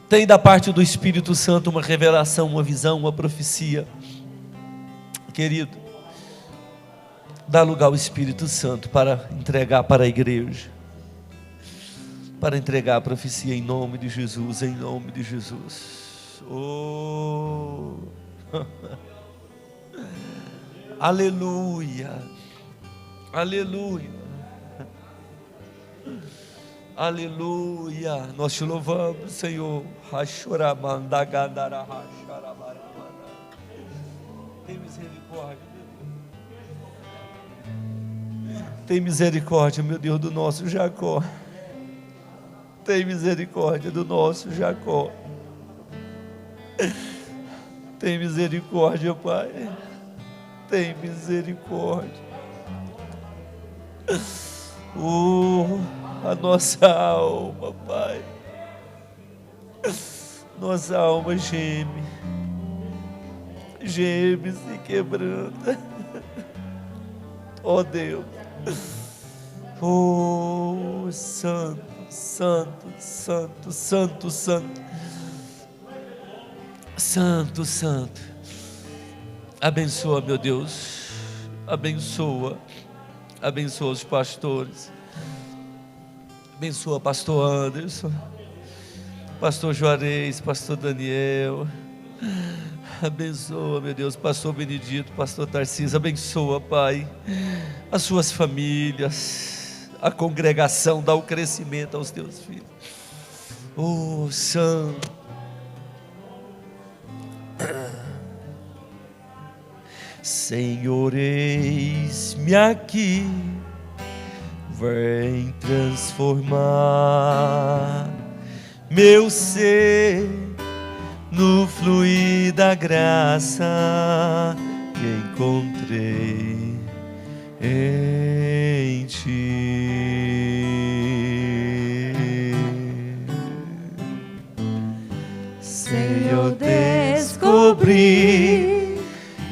tem da parte do Espírito Santo uma revelação, uma visão, uma profecia, querido, dá lugar ao Espírito Santo para entregar para a igreja, para entregar a profecia em nome de Jesus, em nome de Jesus. Oh, aleluia, aleluia, aleluia. Nós Te louvamos, Senhor. Tem misericórdia. Tem misericórdia, meu Deus, do nosso Jacó. Tem misericórdia do nosso Jacó. Tem misericórdia, Pai. Tem misericórdia. Oh, a nossa alma, Pai. Nossa alma geme. Geme, se quebranta. Oh Deus. Oh, santo, santo, santo, santo, santo. Santo, santo. Abençoa, meu Deus. Abençoa. Abençoa os pastores. Abençoa pastor Anderson, pastor Juarez, pastor Daniel. Abençoa, meu Deus, pastor Benedito, pastor Tarcísio. Abençoa, Pai, as suas famílias, a congregação. Dá o crescimento aos Teus filhos. Oh, santo. Senhor, eis-me aqui, vem transformar meu ser no fluir da graça que encontrei em Ti. Senhor, descobri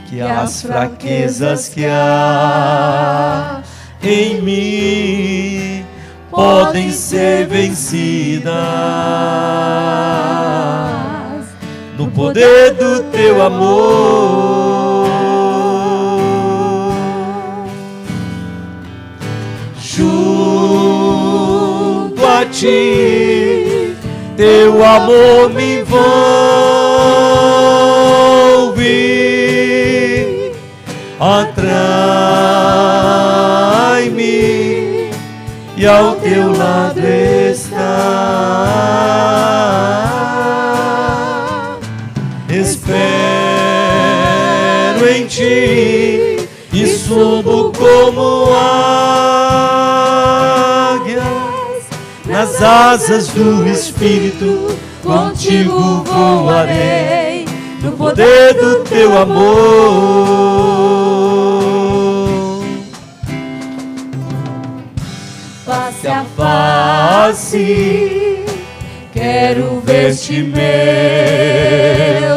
que as fraquezas que há em mim podem ser vencidas no poder do teu amor. Junto a ti, teu amor me envolve, atrai-me e ao teu lado está. Espero em ti e subo como águias nas asas do Espírito, contigo voarei no poder do teu amor. Face a face, quero ver-te, meu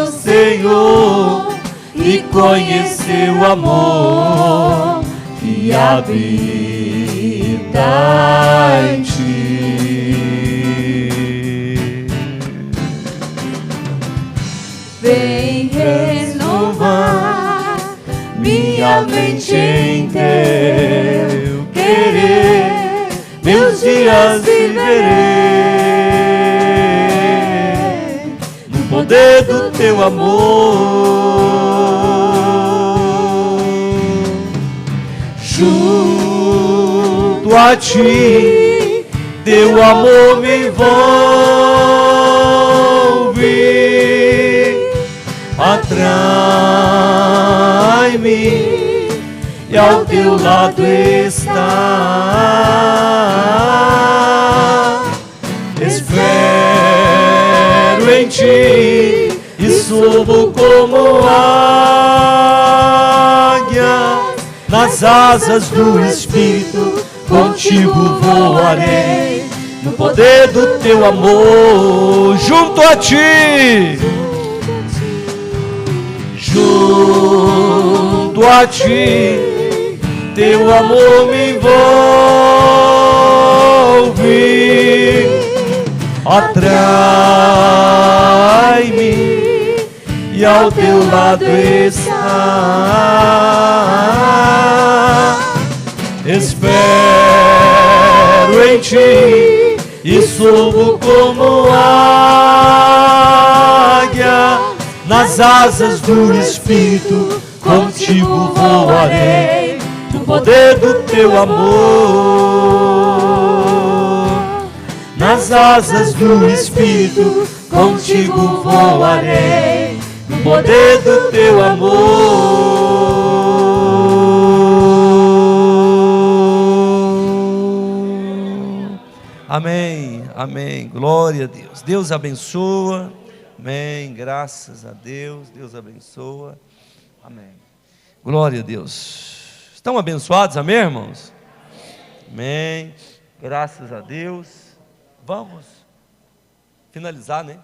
Senhor, e conhecer o amor que habita em ti. Vem renovar minha mente em teu querer, meus dias viverei no poder do teu amor. Junto a ti, teu amor me envolve, atrai-me e ao teu lado está. Espero em ti e subo como águia nas asas do Espírito, contigo voarei no poder do teu amor. Junto a ti, junto a ti, teu amor me envolve, atrai-me e ao teu lado está. Espero em ti e subo como águia nas asas do Espírito, contigo voarei no poder do teu amor. Nas asas do Espírito, contigo voarei no poder do teu amor. Amém, amém, glória a Deus. Deus abençoa. Amém, graças a Deus, Deus abençoa, amém, glória a Deus. Estão abençoados, amém, irmãos? Amém, graças a Deus. Vamos finalizar, né?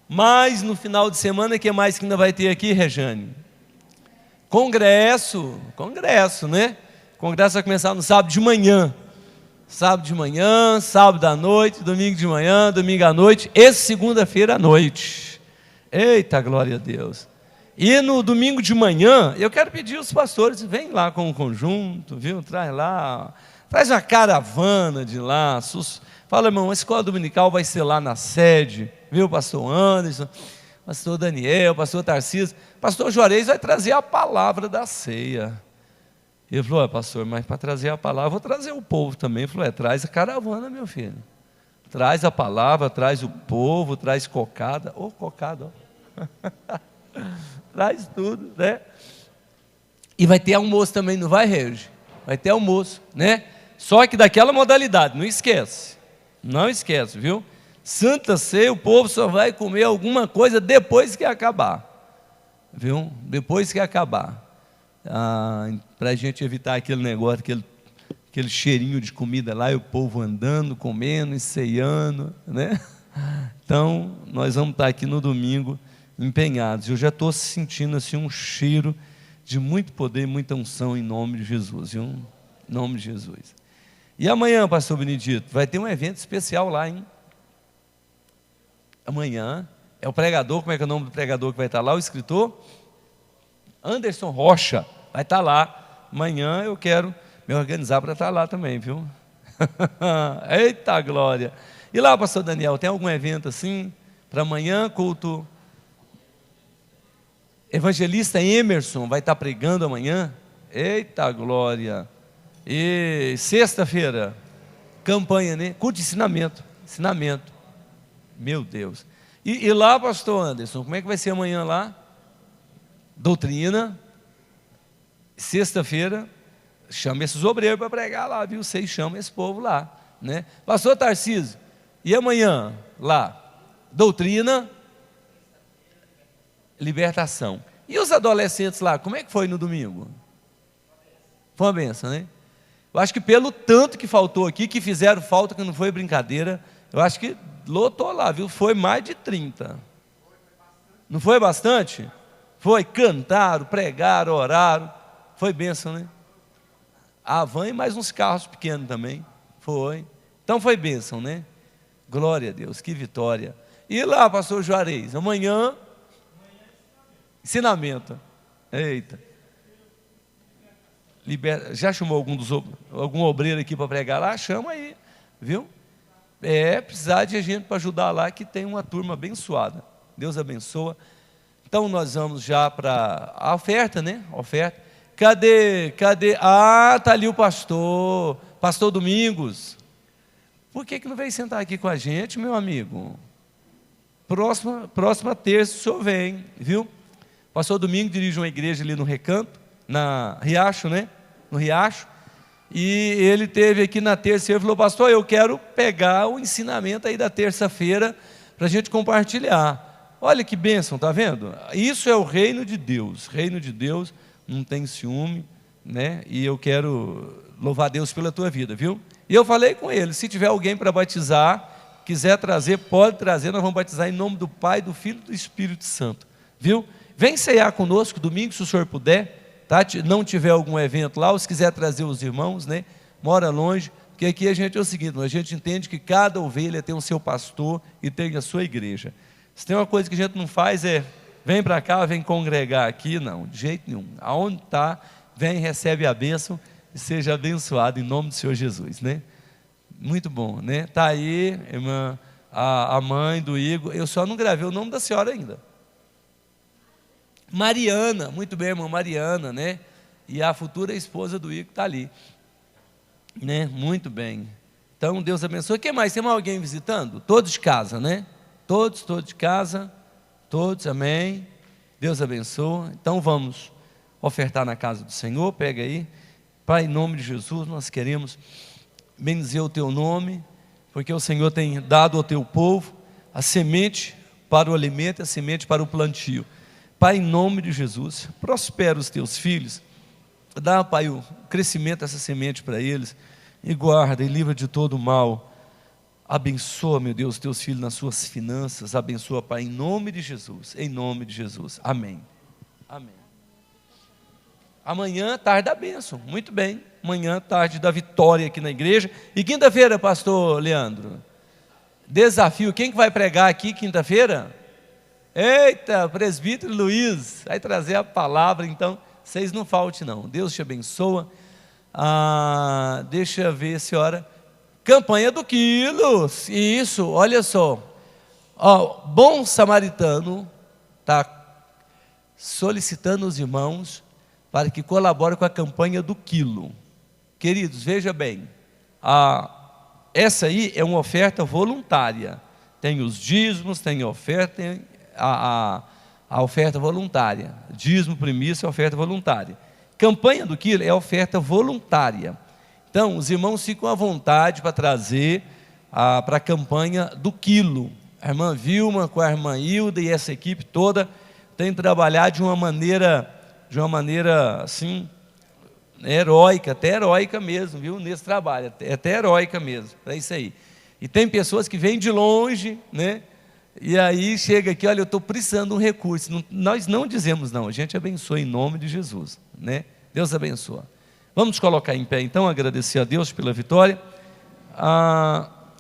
Mas no final de semana, o que mais que ainda vai ter aqui, Rejane? Congresso, né? O congresso vai começar no sábado de manhã. Sábado de manhã, sábado à noite, domingo de manhã, domingo à noite e segunda-feira à noite. Eita, glória a Deus. E no domingo de manhã, eu quero pedir aos pastores, vem lá com o conjunto, viu? Traz lá, traz uma caravana de lá. Fala, irmão, a escola dominical vai ser lá na sede, viu? Pastor Anderson, pastor Daniel, pastor Tarcísio, pastor Juarez vai trazer a palavra da ceia. Ele falou, pastor, mas para trazer a palavra, vou trazer o povo também. Ele falou, traz a caravana, meu filho. Traz a palavra, traz o povo, traz cocada. Ô, cocada, ó. Traz tudo, né? E vai ter almoço também, não vai, Regi? Vai ter almoço, né? Só que daquela modalidade, não esquece. Não esquece, viu? Santa Ceia, o povo só vai comer alguma coisa depois que acabar. Viu? Depois que acabar. Para a gente evitar aquele negócio, aquele cheirinho de comida lá, e o povo andando, comendo e ceando, né? Então, nós vamos estar aqui no domingo empenhados. Eu já estou sentindo assim um cheiro de muito poder e muita unção em nome de Jesus, viu? Em nome de Jesus. E amanhã, pastor Benedito, vai ter um evento especial lá, hein? Amanhã, é o pregador, como é que é o nome do pregador que vai estar lá? O escritor? Anderson Rocha, vai estar lá. Amanhã eu quero me organizar para estar lá também, viu? Eita glória! E lá, pastor Daniel, tem algum evento assim? Para amanhã, culto? Evangelista Emerson vai estar pregando amanhã? Eita glória! E sexta-feira, campanha, né? Culto de ensinamento. Ensinamento. Meu Deus. E lá, pastor Anderson, como é que vai ser amanhã lá? Doutrina. Sexta-feira, chama esses obreiros para pregar lá, viu? Vocês chamam esse povo lá, né? Pastor Tarcísio, e amanhã lá? Doutrina, libertação. E os adolescentes lá, como é que foi no domingo? Foi uma benção, né? Eu acho que pelo tanto que faltou aqui, que fizeram falta, que não foi brincadeira, eu acho que lotou lá, viu? Foi mais de 30. Não foi bastante? Foi, cantaram, pregaram, oraram. Foi bênção, né? A van e mais uns carros pequenos também. Foi. Então foi bênção, né? Glória a Deus, que vitória. E lá, pastor Juarez, amanhã, ensinamento. Eita. Já chamou algum obreiro aqui para pregar lá? Chama aí, viu? Precisar de gente para ajudar lá, que tem uma turma abençoada. Deus abençoa. Então nós vamos já para a oferta, né? Oferta. Cadê? Ah, está ali o pastor Domingos. Por que não veio sentar aqui com a gente, meu amigo? Próxima terça o senhor vem, viu? Pastor Domingos dirige uma igreja ali no Recanto, na Riacho, né? No Riacho. E ele teve aqui na terça e falou: pastor, eu quero pegar o ensinamento aí da terça-feira para a gente compartilhar. Olha que bênção, tá vendo? Isso é o reino de Deus. Reino de Deus não tem ciúme, né? E eu quero louvar Deus pela tua vida, viu? E eu falei com ele: se tiver alguém para batizar, quiser trazer, pode trazer. Nós vamos batizar em nome do Pai, do Filho e do Espírito Santo, viu? Vem ceiar conosco domingo, se o senhor puder. Tá? Não tiver algum evento lá, ou se quiser trazer os irmãos, né? Mora longe, porque aqui a gente é o seguinte: a gente entende que cada ovelha tem o seu pastor e tem a sua igreja. Se tem uma coisa que a gente não faz vem para cá, vem congregar aqui, não, de jeito nenhum. Aonde está, vem, recebe a bênção e seja abençoado em nome do Senhor Jesus, né? Muito bom, né? Está aí, irmã, a mãe do Igor. Eu só não gravei o nome da senhora ainda. Mariana, muito bem, irmã Mariana, né? E a futura esposa do Igor está ali, né? Muito bem. Então, Deus abençoe. O que mais? Tem mais alguém visitando? Todos de casa, né? Todos de casa. Todos, amém. Deus abençoe. Então, vamos ofertar na casa do Senhor. Pega aí. Pai, em nome de Jesus, nós queremos bendizer o teu nome, porque o Senhor tem dado ao teu povo a semente para o alimento e a semente para o plantio. Pai, em nome de Jesus, prospera os teus filhos, dá, Pai, o crescimento dessa semente para eles, e guarda e livra de todo o mal. Abençoa, meu Deus, teus filhos nas suas finanças, abençoa, Pai, em nome de Jesus, amém. Amém. Amanhã, tarde da bênção, muito bem, amanhã, tarde da vitória aqui na igreja. E quinta-feira, pastor Leandro, desafio, quem que vai pregar aqui quinta-feira? Eita, presbítero Luiz, vai trazer a palavra, então, vocês não faltem não, Deus te abençoa. Deixa eu ver, senhora, campanha do quilo, isso, olha só, Bom Samaritano está solicitando os irmãos para que colaborem com a campanha do quilo. Queridos, veja bem, essa aí é uma oferta voluntária, tem os dízimos, tem a oferta, tem a oferta voluntária, dízimo, primícia, oferta voluntária. Campanha do quilo é oferta voluntária. Então, os irmãos ficam à vontade para trazer para a campanha do quilo. A irmã Vilma com a irmã Hilda e essa equipe toda tem trabalhado de uma maneira assim, heróica, até heróica mesmo, viu? Nesse trabalho, até heróica mesmo, é isso aí. E tem pessoas que vêm de longe, né? E aí chega aqui, olha, eu estou precisando de um recurso. Nós não dizemos não, a gente abençoa em nome de Jesus, né? Deus abençoa. Vamos colocar em pé então, agradecer a Deus pela vitória.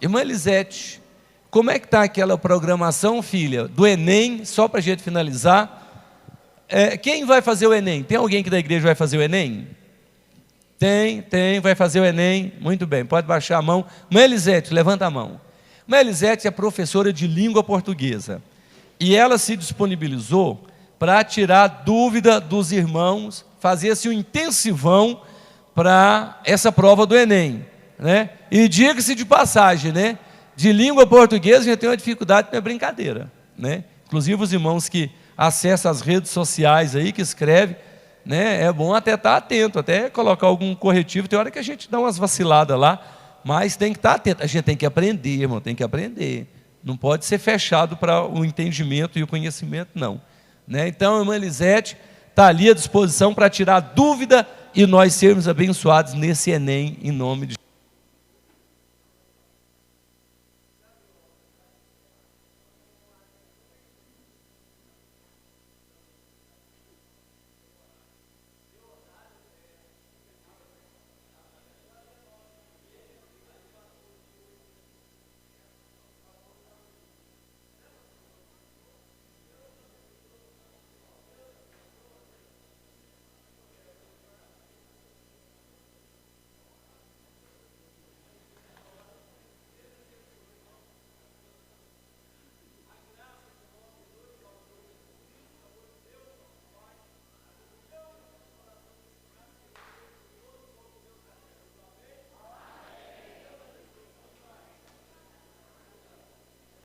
Irmã Elisete, como é que está aquela programação, filha, do Enem, só para a gente finalizar? Quem vai fazer o Enem? Tem alguém que da igreja vai fazer o Enem? Tem, vai fazer o Enem. Muito bem, pode baixar a mão. Irmã Elisete, levanta a mão. Irmã Elisete é professora de língua portuguesa. E ela se disponibilizou para tirar dúvida dos irmãos, fazer-se um intensivão para essa prova do Enem, né? E diga-se de passagem, né? De língua portuguesa a gente tem uma dificuldade, não é brincadeira, né? Inclusive os irmãos que acessam as redes sociais aí, que escrevem, né? É bom até estar atento, até colocar algum corretivo. Tem hora que a gente dá umas vaciladas lá, mas tem que estar atento. A gente tem que aprender, irmão, tem que aprender. Não pode ser fechado para o entendimento e o conhecimento, não, né? Então, a irmã Elisete está ali à disposição para tirar dúvida e nós sermos abençoados nesse Enem, em nome de